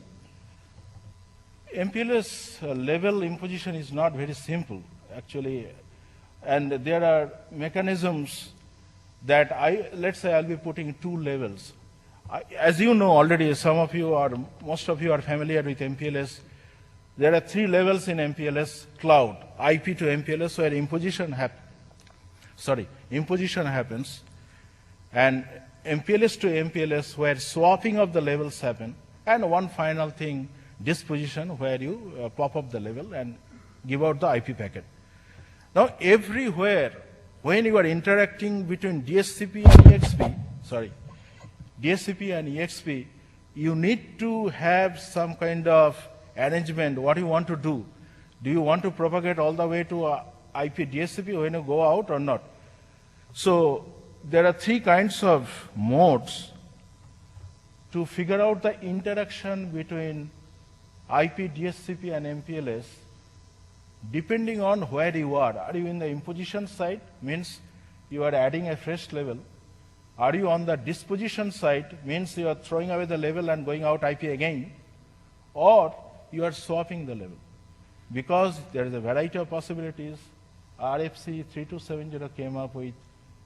[SPEAKER 2] MPLS level imposition is not very simple actually, and there are mechanisms that let's say I'll be putting two levels. As you know already, some of you or most of you are familiar with MPLS. There are three levels in MPLS cloud, IP to MPLS, where imposition happens, and MPLS to MPLS, where swapping of the levels happen, and one final thing, disposition, where you pop up the level and give out the IP packet. Now, everywhere, when you are interacting between DSCP and EXP, you need to have some kind of arrangement. What do you want to do? Do you want to propagate all the way to IP DSCP when you go out or not? So there are three kinds of modes to figure out the interaction between IP DSCP and MPLS depending on where you are. Are you in the imposition side? Means you are adding a fresh level. Are you on the disposition side? Means you are throwing away the level and going out IP again. Or you are swapping the level. Because there is a variety of possibilities, RFC 3270 came up with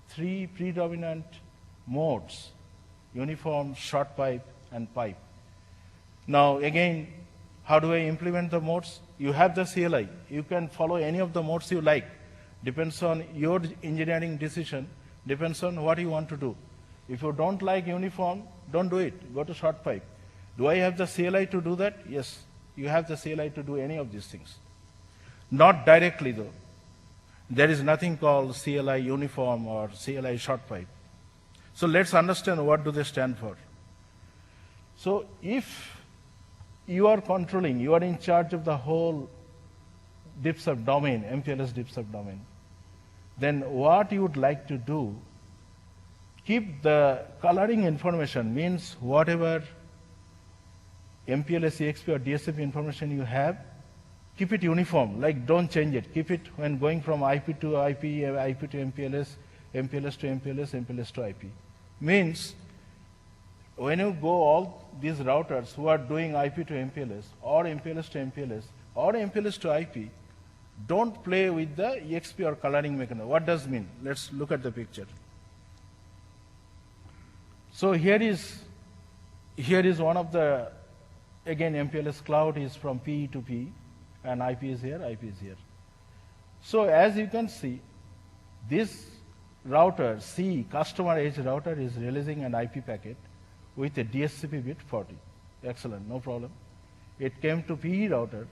[SPEAKER 2] three predominant modes: uniform, short pipe, and pipe. Now again, how do I implement the modes? You have the CLI. You can follow any of the modes you like. Depends on your engineering decision, depends on what you want to do. If you don't like uniform, don't do it. Go to short pipe. Do I have the CLI to do that? Yes, you have the CLI to do any of these things. Not directly though. There is nothing called CLI uniform or CLI short pipe. So let's understand what do they stand for. So if you are controlling, you are in charge of the whole Diffserv domain, MPLS Diffserv domain, then what you would like to do, keep the coloring information, means whatever MPLS, EXP or DSCP information you have, keep it uniform, like don't change it. Keep it when going from IP to IP, IP to MPLS, MPLS to MPLS, MPLS to IP. Means when you go all these routers who are doing IP to MPLS or MPLS to MPLS or MPLS to IP, don't play with the EXP or coloring mechanism. What does mean? Let's look at the picture. So here is one of the, again MPLS cloud is from PE to PE, and IP is here, IP is here. So as you can see, this router, C, customer edge router, is releasing an IP packet with a DSCP bit 40. Excellent, no problem. It came to PE router.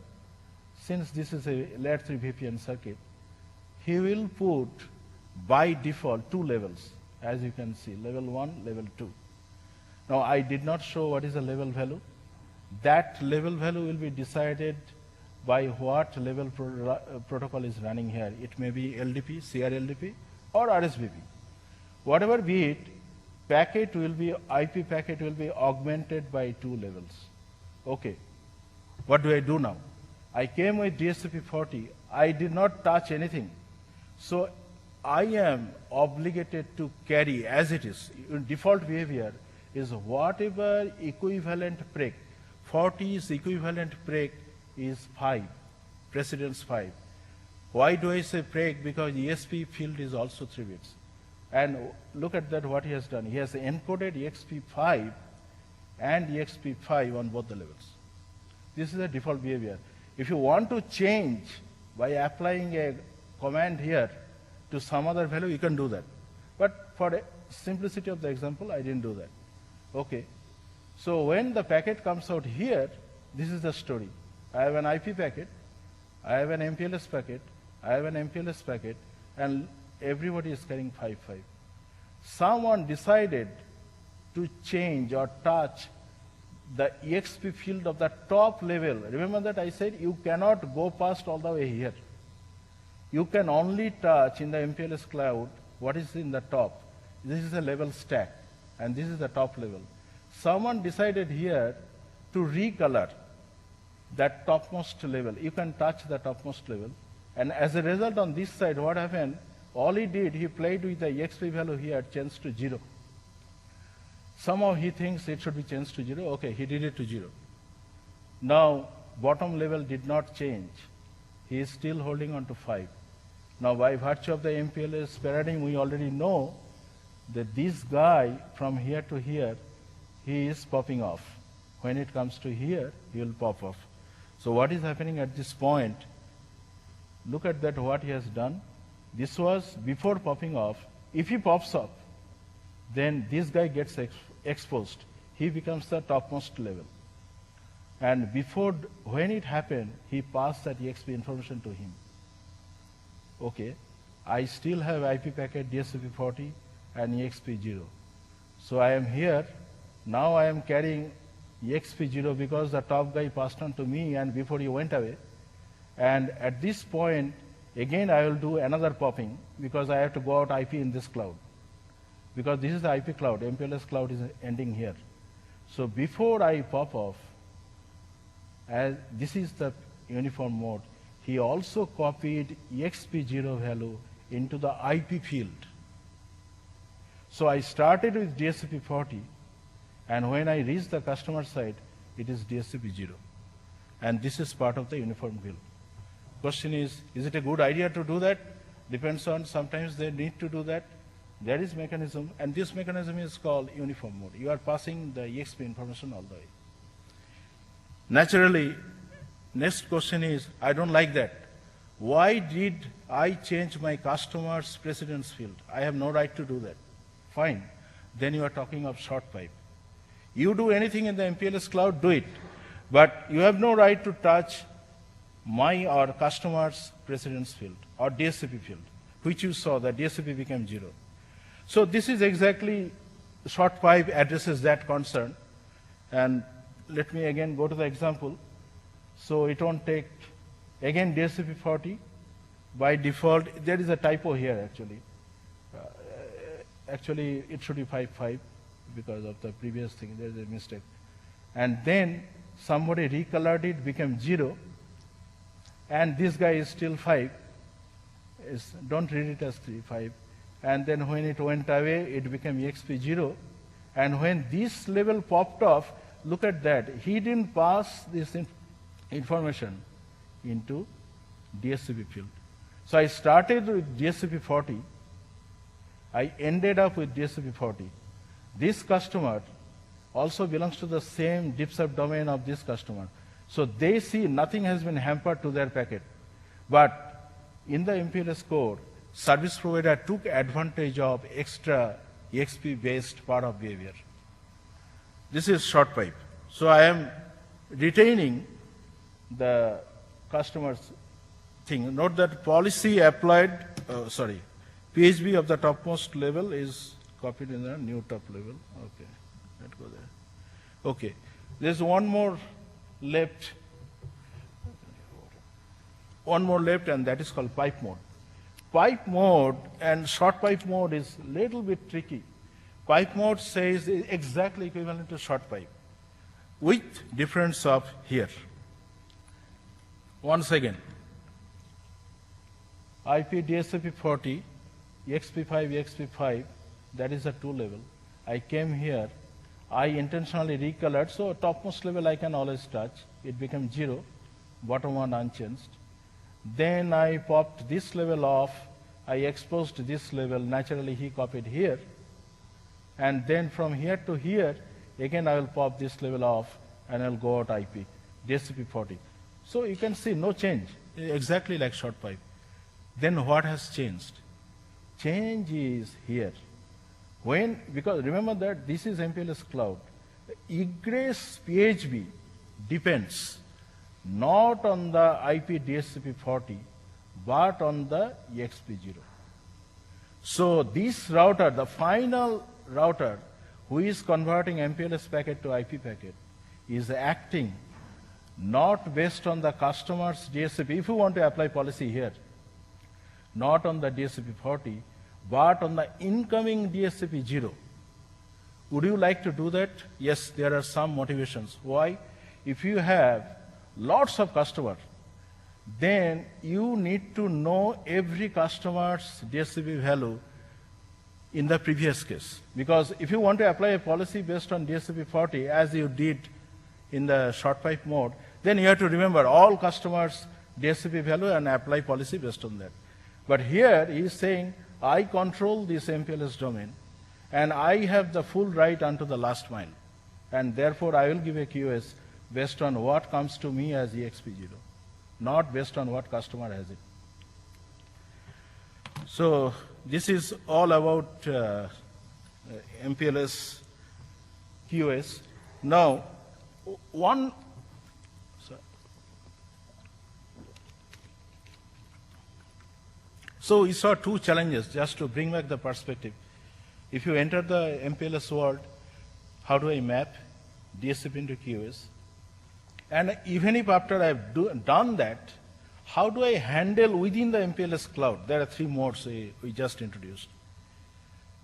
[SPEAKER 2] Since this is a layer 3 VPN circuit, he will put by default 2 levels, as you can see, level 1, level 2. Now I did not show what is the level value. That level value will be decided by what level protocol is running here. It may be LDP, CRLDP, or RSVP. Whatever be it, packet will be, IP packet will be augmented by 2 levels. Okay, what do I do now? I came with DSCP 40, I did not touch anything. So I am obligated to carry as it is. Default behavior is whatever equivalent preg, 40's equivalent preg is 5, precedence 5. Why do I say preg? Because ESP field is also 3 bits. And look at that, what he has done. He has encoded EXP5 and EXP5 on both the levels. This is the default behavior. If you want to change by applying a command here to some other value, you can do that. But for the simplicity of the example, I didn't do that. Okay. So when the packet comes out here, this is the story. I have an IP packet, I have an MPLS packet, I have an MPLS packet, and everybody is carrying 5.5. Someone decided to change or touch the EXP field of the top level. Remember that I said you cannot go past all the way here. You can only touch in the MPLS cloud what is in the top. This is a level stack, and this is the top level. Someone decided here to recolor that topmost level. You can touch the topmost level. And as a result, on this side, what happened? All he did, he played with the EXP value here, changed to 0. Somehow he thinks it should be changed to 0. Okay, he did it to 0. Now, bottom level did not change. He is still holding on to 5. Now, by virtue of the MPLS paradigm, we already know that this guy from here to here, he is popping off. When it comes to here, he will pop off. So what is happening at this point? Look at that, what he has done. This was before popping off. If he pops up, then this guy gets exposed. He becomes the topmost level. And before, when it happened, he passed that EXP information to him. Okay, I still have IP packet DSCP 40 and EXP 0. So I am here. Now I am carrying EXP 0 because the top guy passed on to me and before he went away. And at this point, again I will do another popping because I have to go out IP in this cloud. Because this is the IP cloud, MPLS cloud is ending here. So before I pop off, as this is the uniform mode, he also copied EXP0 value into the IP field. So I started with DSCP 40, and when I reach the customer side, it is DSCP 0. And this is part of the uniform build. Question is it a good idea to do that? Depends on, sometimes they need to do that. There is mechanism, and this mechanism is called uniform mode. You are passing the EXP information all the way. Naturally, next question is, I don't like that. Why did I change my customer's precedence field? I have no right to do that. Fine. Then you are talking of short pipe. You do anything in the MPLS cloud, do it. But you have no right to touch my or customer's precedence field or DSCP field, which you saw that DSCP became 0. So this is exactly short pipe addresses that concern. And let me again go to the example. So it won't take, again, DSCP 40. By default, there is a typo here actually. Actually, it should be 5.5 because of the previous thing. There is a mistake. And then somebody recolored it, became 0. And this guy is still 5. Don't read it as 3.5. And then when it went away, it became EXP 0. And when this level popped off, look at that. He didn't pass this information into DSCP field. So I started with DSCP 40. I ended up with DSCP 40. This customer also belongs to the same Diffserv domain of this customer. So they see nothing has been hampered to their packet. But in the MPLS core, service provider took advantage of extra EXP-based part of behavior. This is short pipe. So I am retaining the customer's thing. Note that policy applied, PHB of the topmost level is copied in the new top level. Okay, let's go there. Okay, there's one more left. One more left, and that is called pipe mode. Pipe mode and short pipe mode is a little bit tricky. Pipe mode says exactly equivalent to short pipe, with difference of here. Once again, IP DSCP 40, EXP5, EXP5, that is a 2 level. I came here, I intentionally recolored, so topmost level I can always touch. It became 0, bottom one unchanged. Then I popped this level off, I exposed this level, naturally he copied here. And then from here to here, again I will pop this level off and I will go out IP, DSCP 40. So you can see no change, exactly like short pipe. Then what has changed? Change is here. Because remember that this is MPLS cloud. Egress PHB depends not on the IP DSCP 40, but on the EXP 0. So this router, the final router who is converting MPLS packet to IP packet, is acting not based on the customer's DSCP, if you want to apply policy here, not on the DSCP 40, but on the incoming DSCP 0. Would you like to do that? Yes, there are some motivations. Why? If you have lots of customers, then you need to know every customer's DSCP value in the previous case. Because if you want to apply a policy based on DSCP 40, as you did in the short pipe mode, then you have to remember all customers' DSCP value and apply policy based on that. But here he is saying, I control this MPLS domain, and I have the full right unto the last mile. And therefore, I will give a QoS based on what comes to me as EXP 0, not based on what customer has it. So this is all about MPLS QoS. Now, so we saw two challenges, just to bring back the perspective. If you enter the MPLS world, how do I map DSCP into QoS? And even if after I've done that, how do I handle within the MPLS cloud? There are 3 modes we just introduced.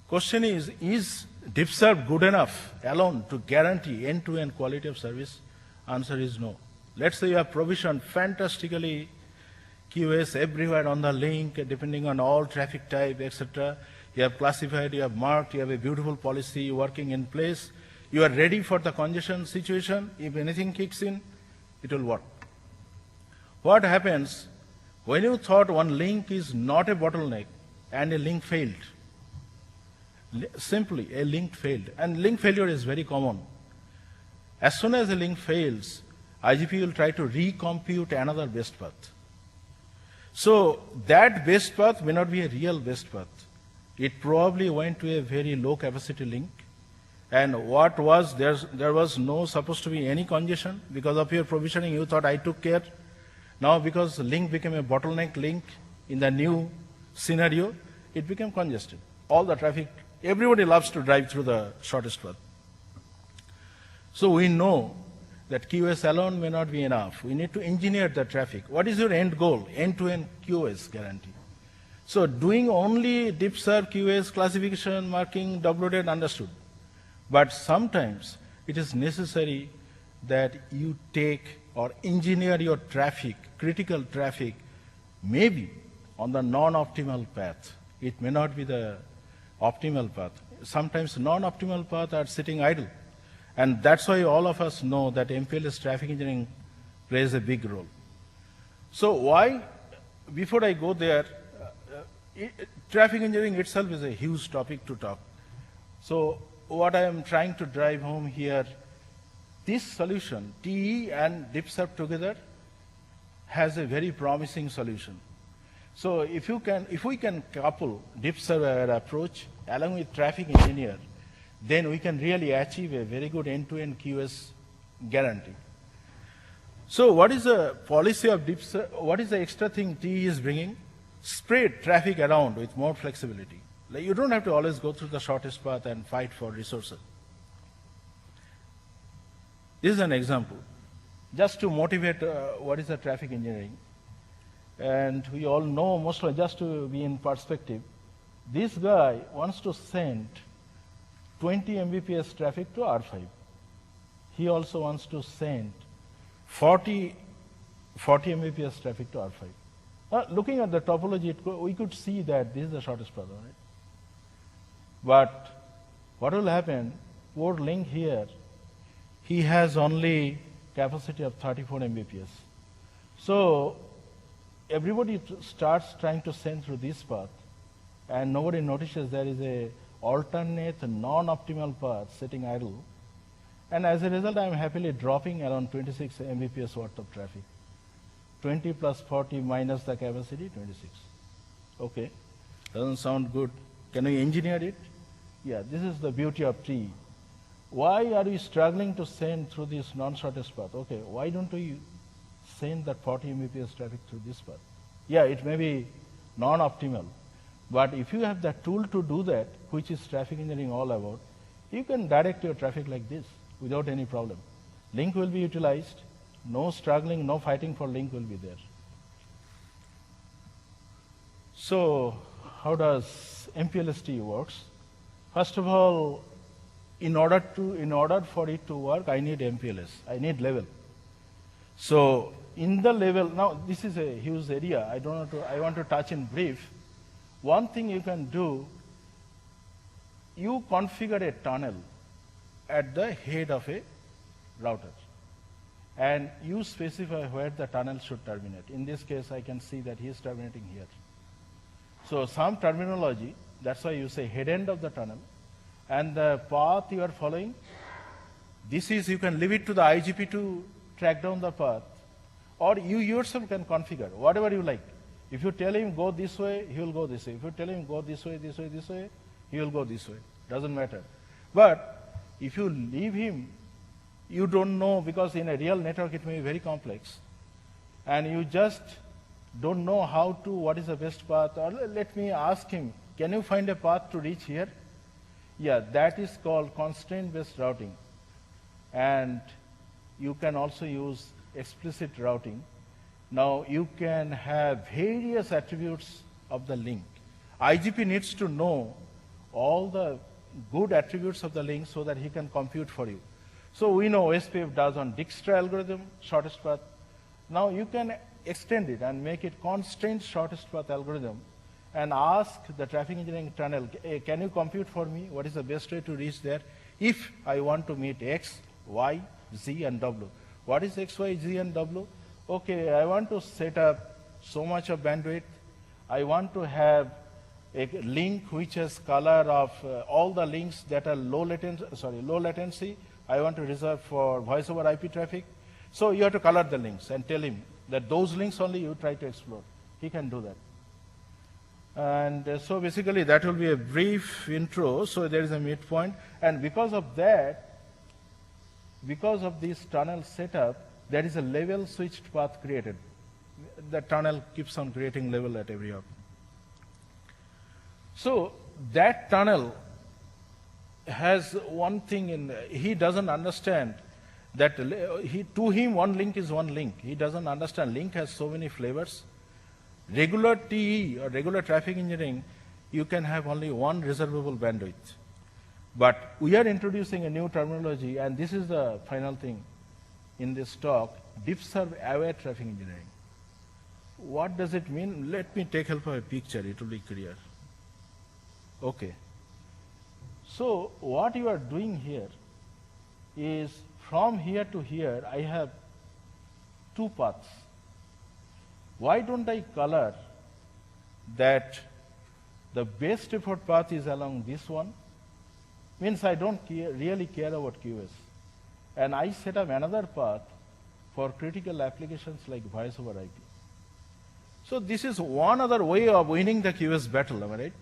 [SPEAKER 2] Question is Diffserv good enough alone to guarantee end-to-end quality of service? Answer is no. Let's say you have provisioned fantastically QoS everywhere on the link, depending on all traffic type, etc. You have classified, you have marked, you have a beautiful policy working in place. You are ready for the congestion situation. If anything kicks in, it will work. What happens when you thought one link is not a bottleneck and a link failed? Simply, a link failed. And link failure is very common. As soon as a link fails, IGP will try to recompute another best path. So that best path may not be a real best path. It probably went to a very low capacity link. And what was, there was no supposed to be any congestion. Because of your provisioning, you thought I took care. Now because the link became a bottleneck link in the new scenario, it became congested. All the traffic, everybody loves to drive through the shortest path. So we know that QoS alone may not be enough. We need to engineer the traffic. What is your end goal? End-to-end QoS guarantee. So doing only Diffserv, QoS, classification, marking, WRED, understood. But sometimes it is necessary that you take or engineer your traffic, critical traffic, maybe on the non-optimal path. It may not be the optimal path. Sometimes non-optimal paths are sitting idle. And that's why all of us know that MPLS Traffic Engineering plays a big role. So why, before I go there, traffic engineering itself is a huge topic to talk. So what I am trying to drive home here, this solution, TE and Diffserv together, has a very promising solution. So if we can couple Diffserv-Aware approach along with traffic engineer, then we can really achieve a very good end-to-end QoS guarantee. So what is the policy of Diffserv? What is the extra thing TE is bringing? Spread traffic around with more flexibility. Like you don't have to always go through the shortest path and fight for resources. This is an example, just to motivate what is the traffic engineering. And we all know, mostly just to be in perspective, this guy wants to send 20 Mbps traffic to R5. He also wants to send 40 Mbps traffic to R5. Looking at the topology, we could see that this is the shortest path, right? But what will happen, poor link here, he has only capacity of 34 Mbps. So everybody starts trying to send through this path, and nobody notices there is a alternate non-optimal path sitting idle. And as a result, I am happily dropping around 26 Mbps worth of traffic. 20 plus 40 minus the capacity, 26. Okay, doesn't sound good. Can we engineer it? Yeah, this is the beauty of TE. Why are we struggling to send through this non-shortest path? Okay, why don't we send that 40 Mbps traffic through this path? Yeah, it may be non-optimal, but if you have the tool to do that, which is traffic engineering all about, you can direct your traffic like this without any problem. Link will be utilized, no struggling, no fighting for link will be there. So how does MPLS TE works? First of all, in order for it to work, I need MPLS, I need level. So in the level, now this is a huge area, I want to touch in brief. One thing you can do, you configure a tunnel at the head of a router, and you specify where the tunnel should terminate. In this case, I can see that he is terminating here. So some terminology, that's why you say head end of the tunnel, and the path you are following, this is, you can leave it to the IGP to track down the path, or you yourself can configure, whatever you like. If you tell him go this way, he will go this way. If you tell him go this way, this way, this way, he will go this way. Doesn't matter. But if you leave him, you don't know, because in a real network it may be very complex, and you just don't know how to, what is the best path, or let me ask him, can you find a path to reach here? Yeah, that is called constraint-based routing. And you can also use explicit routing. Now you can have various attributes of the link. IGP needs to know all the good attributes of the link so that he can compute for you. So we know OSPF does on Dijkstra algorithm, shortest path. Now you can extend it and make it constraint shortest path algorithm and ask the traffic engineering tunnel, hey, can you compute for me what is the best way to reach there if I want to meet X, Y, Z, and W. What is X, Y, Z, and W? Okay, I want to set up so much of bandwidth. I want to have a link which has color of all the links that are low latency. I want to reserve for voice over IP traffic. So you have to color the links and tell him that those links only you try to explore. He can do that. And so basically that will be a brief intro. So there is a midpoint. And because of that, because of this tunnel setup, there is a level switched path created. the tunnel keeps on creating level at every hop. So that tunnel has one thing in, he doesn't understand that to him one link is one link. He doesn't understand link has so many flavors. Regular TE or regular traffic engineering, you can have only one reservable bandwidth. But we are introducing a new terminology, and this is the final thing in this talk, Diffserv-Aware Traffic Engineering. What does it mean? Let me take help of a picture, it will be clear. Okay. So what you are doing here is from here to here, I have two paths. Why don't I color that the best effort path is along this one? Means I don't really care about QoS. And I set up another path for critical applications like voice over IP. So this is one other way of winning the QoS battle, am I right?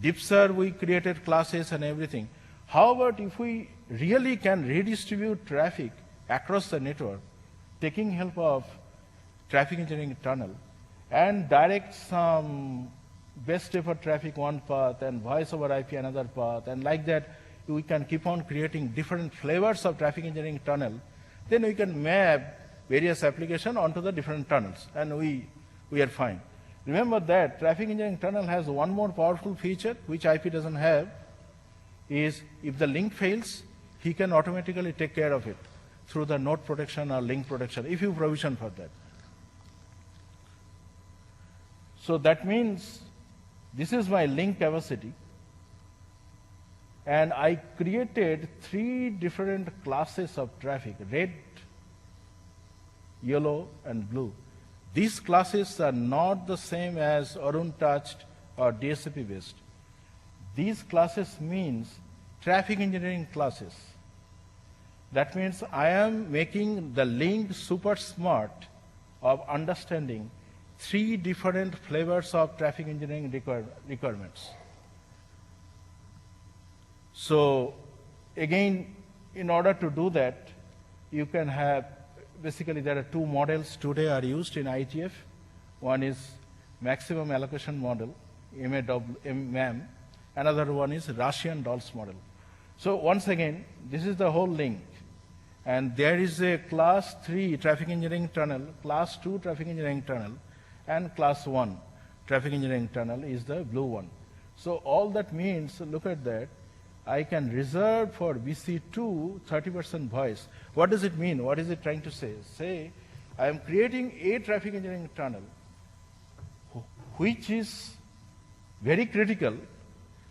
[SPEAKER 2] Diffserv, we created classes and everything. How about if we really can redistribute traffic across the network, taking help of traffic engineering tunnel, and direct some best effort traffic one path and voice over IP another path, and like that we can keep on creating different flavors of traffic engineering tunnel, then we can map various applications onto the different tunnels, and we are fine. Remember that traffic engineering tunnel has one more powerful feature which IP doesn't have, is if the link fails, he can automatically take care of it through the node protection or link protection if you provision for that. So that means this is my link capacity, and I created 3 different classes of traffic, red, yellow, and blue. These classes are not the same as Arun touched or DSCP based. These classes means traffic engineering classes. That means I am making the link super smart of understanding 3 different flavors of traffic engineering requirements. So again, in order to do that, you can have, basically there are 2 models today are used in ITF. One is maximum allocation model, MAM. Another one is Russian dolls model. So once again, this is the whole link. And there is a class 3 traffic engineering tunnel, class 2 traffic engineering tunnel, and class 1 traffic engineering tunnel is the blue one. So all that means, look at that, I can reserve for BC2 30% voice. What does it mean? What is it trying to say? Say, I am creating a traffic engineering tunnel which is very critical,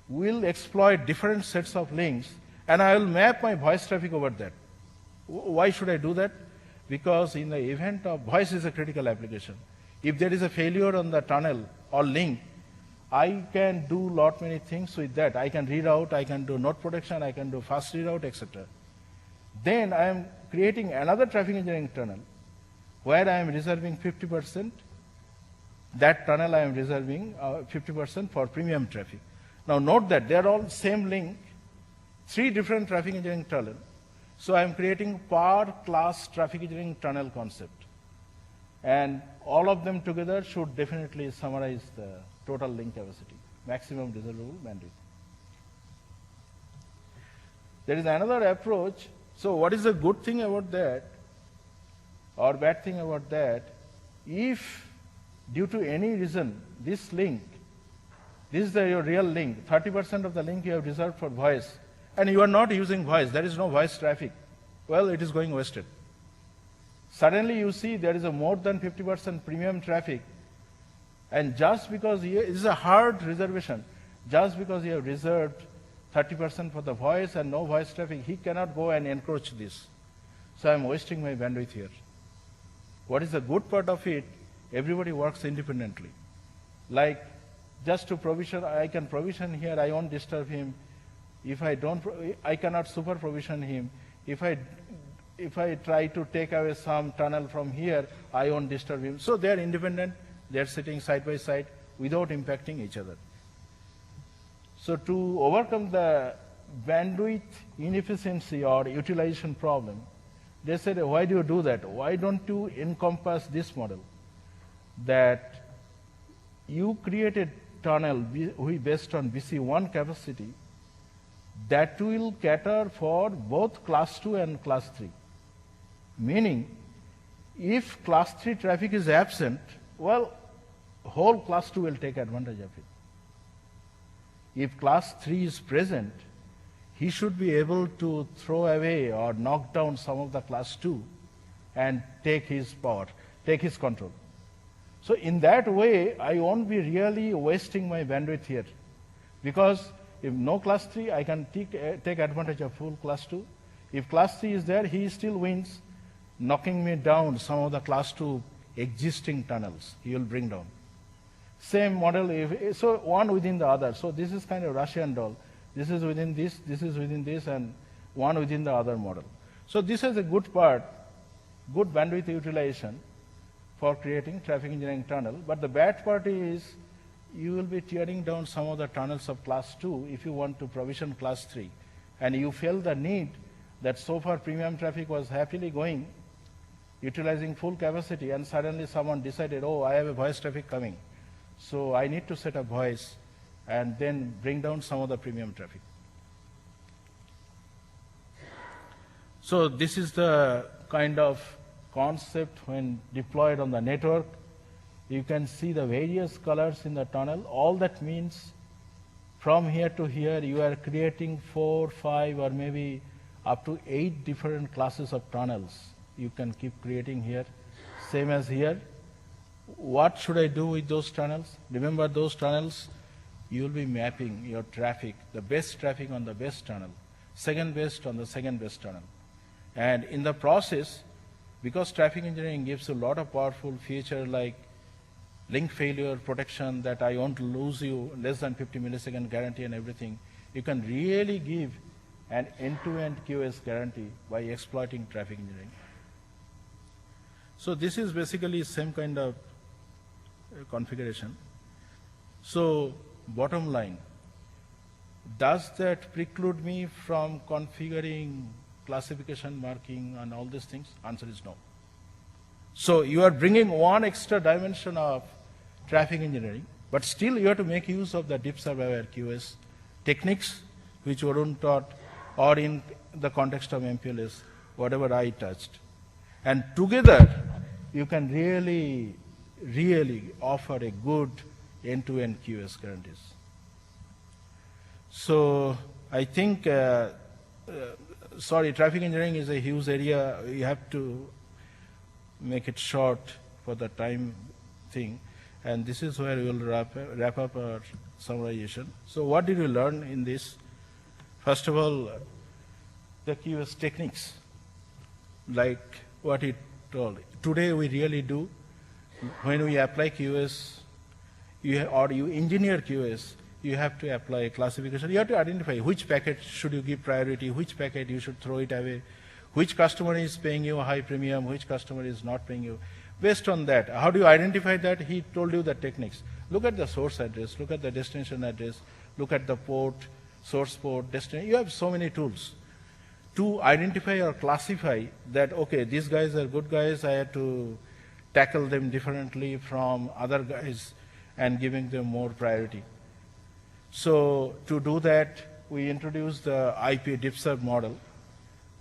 [SPEAKER 2] will exploit different sets of links, and I will map my voice traffic over that. Why should I do that? Because in the event of voice is a critical application. If there is a failure on the tunnel or link, I can do lot many things with that. I can reroute, I can do node protection, I can do fast reroute, etc. Then I am creating another traffic engineering tunnel where I am reserving 50%. That tunnel I am reserving 50% for premium traffic. Now note that they are all same link, 3 different traffic engineering tunnel. So I am creating per class traffic engineering tunnel concept. And all of them together should definitely summarize the total link capacity, maximum reservable bandwidth. There is another approach. So what is the good thing about that or bad thing about that? If due to any reason this link, this is your real link, 30% of the link you have reserved for voice, and you are not using voice, there is no voice traffic, well, it is going wasted. Suddenly you see there is a more than 50% premium traffic, and just because it is a hard reservation, just because you have reserved 30% for the voice and no voice traffic, he cannot go and encroach this. So I am wasting my bandwidth here. What is the good part of it? Everybody works independently. Like just to provision, I can provision here, I won't disturb him. If I don't, I cannot super provision him. If I try to take away some tunnel from here, I won't disturb him. So they are independent. They are sitting side by side without impacting each other. So to overcome the bandwidth inefficiency or utilization problem, they said, why do you do that? Why don't you encompass this model? that you create a tunnel based on BC1 capacity that will cater for both class 2 and class 3. Meaning, if class 3 traffic is absent, well, whole class 2 will take advantage of it. If class 3 is present, he should be able to throw away or knock down some of the class 2 and take his power, take his control. So in that way, I won't be really wasting my bandwidth here. Because if no class 3, I can take advantage of full class 2. If class 3 is there, he still wins, knocking me down some of the class 2 existing tunnels he will bring down. Same model, so one within the other. So this is kind of Russian doll. This is within this is within this, and one within the other model. So this is a good part, good bandwidth utilization for creating traffic engineering tunnel. But the bad part is you will be tearing down some of the tunnels of class 2 if you want to provision class 3. And you feel the need that so far premium traffic was happily going, utilizing full capacity, and suddenly someone decided, oh, I have a voice traffic coming. So I need to set up voice and then bring down some of the premium traffic. So this is the kind of concept when deployed on the network. You can see the various colors in the tunnel. All that means from here to here, you are creating 4, 5, or maybe up to 8 different classes of tunnels. You can keep creating here. Same as here. What should I do with those tunnels? Remember those tunnels, you will be mapping your traffic, the best traffic on the best tunnel, second best on the second best tunnel. And in the process, because traffic engineering gives a lot of powerful feature like link failure protection, that I won't lose you, less than 50 millisecond guarantee and everything, you can really give an end-to-end QoS guarantee by exploiting traffic engineering. So this is basically same kind of configuration. So bottom line, does that preclude me from configuring classification, marking, and all these things? Answer is no. So you are bringing one extra dimension of traffic engineering, but still you have to make use of the Diffserv-Aware QoS techniques which Arun taught, or in the context of MPLS, whatever I touched. And together, you can really offer a good end-to-end QoS guarantees. So I think, sorry, traffic engineering is a huge area. You have to make it short for the time thing. And this is where we will wrap up our summarization. So what did we learn in this? First of all, the QoS techniques, like what it told. Today we really do. When we apply QoS, or you engineer QoS, you have to apply classification. You have to identify which packet should you give priority, which packet you should throw it away, which customer is paying you a high premium, which customer is not paying you. Based on that, how do you identify that? He told you the techniques. Look at the source address, look at the destination address, look at the port, source port, destination. You have so many tools to identify or classify that, okay, these guys are good guys, I have to tackle them differently from other guys and giving them more priority. So to do that, we introduced the IP Diffserv model.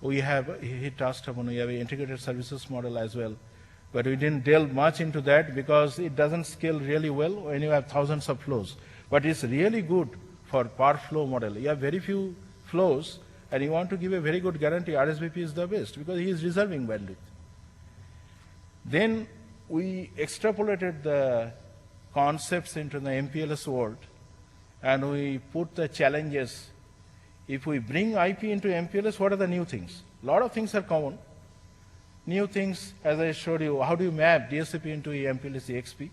[SPEAKER 2] We have, he touched upon, we have an integrated services model as well. But we didn't delve much into that because it doesn't scale really well when you have thousands of flows. But it's really good for per flow model. You have very few flows and you want to give a very good guarantee, RSVP is the best because he is reserving bandwidth. Then we extrapolated the concepts into the MPLS world and we put the challenges. If we bring IP into MPLS, what are the new things? A lot of things are common. New things, as I showed you, how do you map DSCP into MPLS EXP?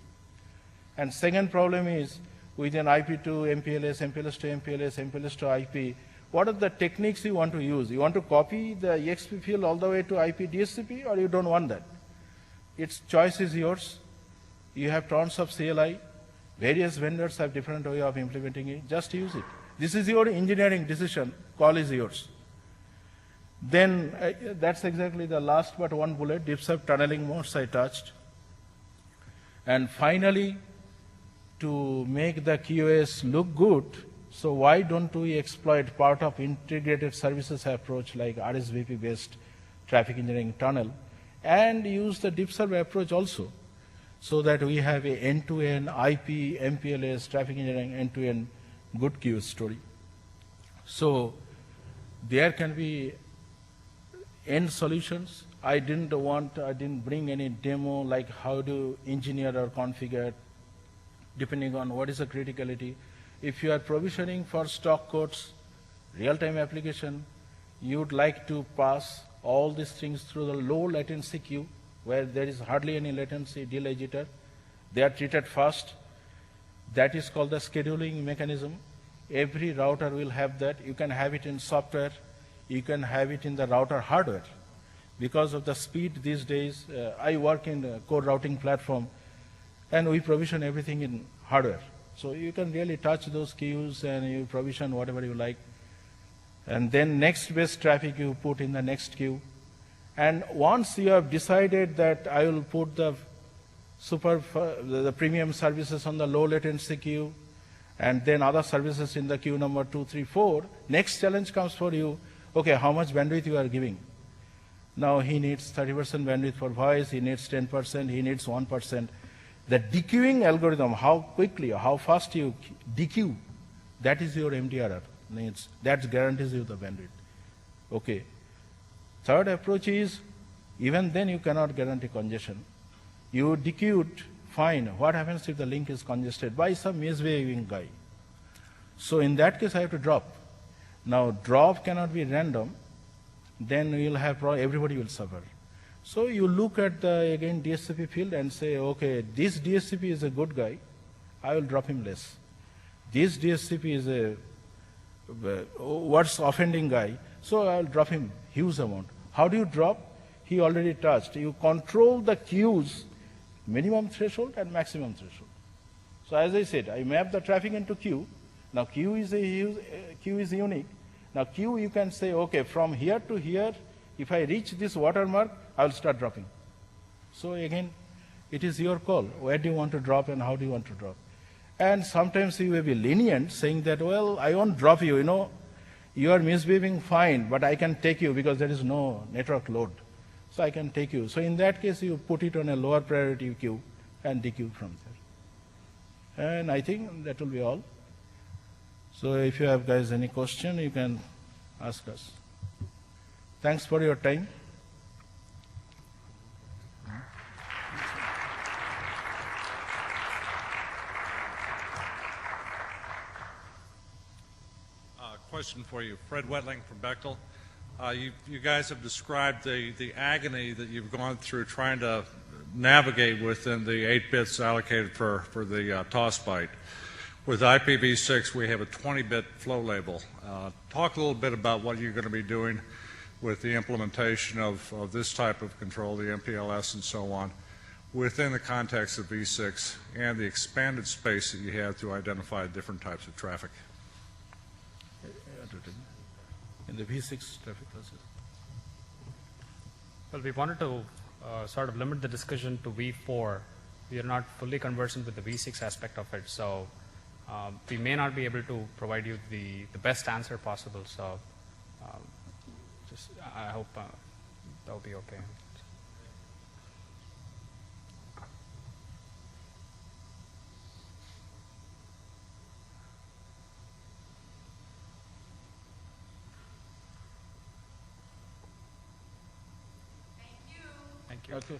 [SPEAKER 2] And second problem is within IP to MPLS, MPLS to MPLS, MPLS to IP, what are the techniques you want to use? You want to copy the EXP field all the way to IP DSCP, or you don't want that? Its choice is yours. You have tons of CLI. Various vendors have different way of implementing it. Just use it. This is your engineering decision. Call is yours. Then that's exactly the last but one bullet, Diffserv tunneling modes I touched. And finally, to make the QoS look good, so why don't we exploit part of integrated services approach like RSVP-based traffic engineering tunnel and use the Diffserv approach also, so that we have a end-to-end IP, MPLS, traffic engineering, end-to-end good QoS story. So there can be end solutions. I didn't bring any demo like how to engineer or configure depending on what is the criticality. If you are provisioning for stock codes, real-time application, you'd like to pass all these things through the low latency queue where there is hardly any latency, delay, jitter. They are treated fast. That is called the scheduling mechanism. Every router will have that. You can have it in software. You can have it in the router hardware. Because of the speed these days, I work in a core routing platform, and we provision everything in hardware. So you can really touch those queues and you provision whatever you like. And then next best traffic you put in the next queue. And once you have decided that I will put the premium services on the low latency queue, and then other services in the queue number 2, 3, 4, next challenge comes for you, okay, how much bandwidth you are giving? Now he needs 30% bandwidth for voice, he needs 10%, he needs 1%. The dequeuing algorithm, how quickly, how fast you dequeue, that is your MDRR needs. That guarantees you the bandwidth. Okay. Third approach is, even then you cannot guarantee congestion. You dequeued, fine. What happens if the link is congested by some misbehaving guy? So in that case, I have to drop. Now, drop cannot be random. Then you'll have everybody will suffer. So you look at the, again, DSCP field and say, okay, this DSCP is a good guy. I will drop him less. This DSCP is a worst offending guy, so I will drop him huge amount. How do you drop? He already touched. You control the queues, minimum threshold and maximum threshold. So as I said, I map the traffic into queue. Now queue is unique. Now queue you can say, okay, from here to here, if I reach this watermark, I will start dropping. So again, it is your call. Where do you want to drop and how do you want to drop? And sometimes you may be lenient, saying that, well, I won't drop you, you are misbehaving fine, but I can take you because there is no network load. So I can take you. So in that case, you put it on a lower priority queue and dequeue from there. And I think that will be all. So if you have guys any question, you can ask us. Thanks for your time.
[SPEAKER 3] Question for you, Fred Wetling from Bechtel. You guys have described the agony that you've gone through trying to navigate within the 8 bits allocated for the toss byte. With IPv6, we have a 20-bit flow label. Talk a little bit about what you're going to be doing with the implementation of this type of control, the MPLS and so on, within the context of V6 and the expanded space that you have to identify different types of traffic.
[SPEAKER 2] In the V6 traffic classes.
[SPEAKER 1] Well, we wanted to sort of limit the discussion to V4. We are not fully conversant with the V6 aspect of it, so we may not be able to provide you the best answer possible. So I hope that will be okay. Thank you.
[SPEAKER 2] Okay.